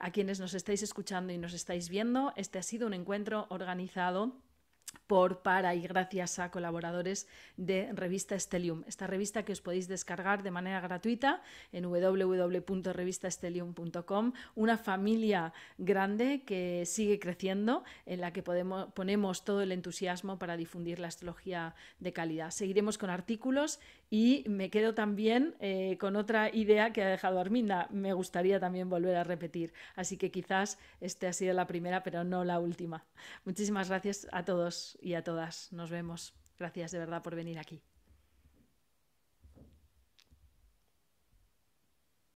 A quienes nos estáis escuchando y nos estáis viendo, este ha sido un encuentro organizado para y gracias a colaboradores de Revista Stellium, esta revista que os podéis descargar de manera gratuita en www.revistastellium.com, una familia grande que sigue creciendo, en la que ponemos todo el entusiasmo para difundir la astrología de calidad. Seguiremos con artículos y me quedo también con otra idea que ha dejado Arminda. Me gustaría también volver a repetir, así que quizás esta ha sido la primera, pero no la última. Muchísimas gracias a todos y a todas. Nos vemos. Gracias de verdad por venir aquí.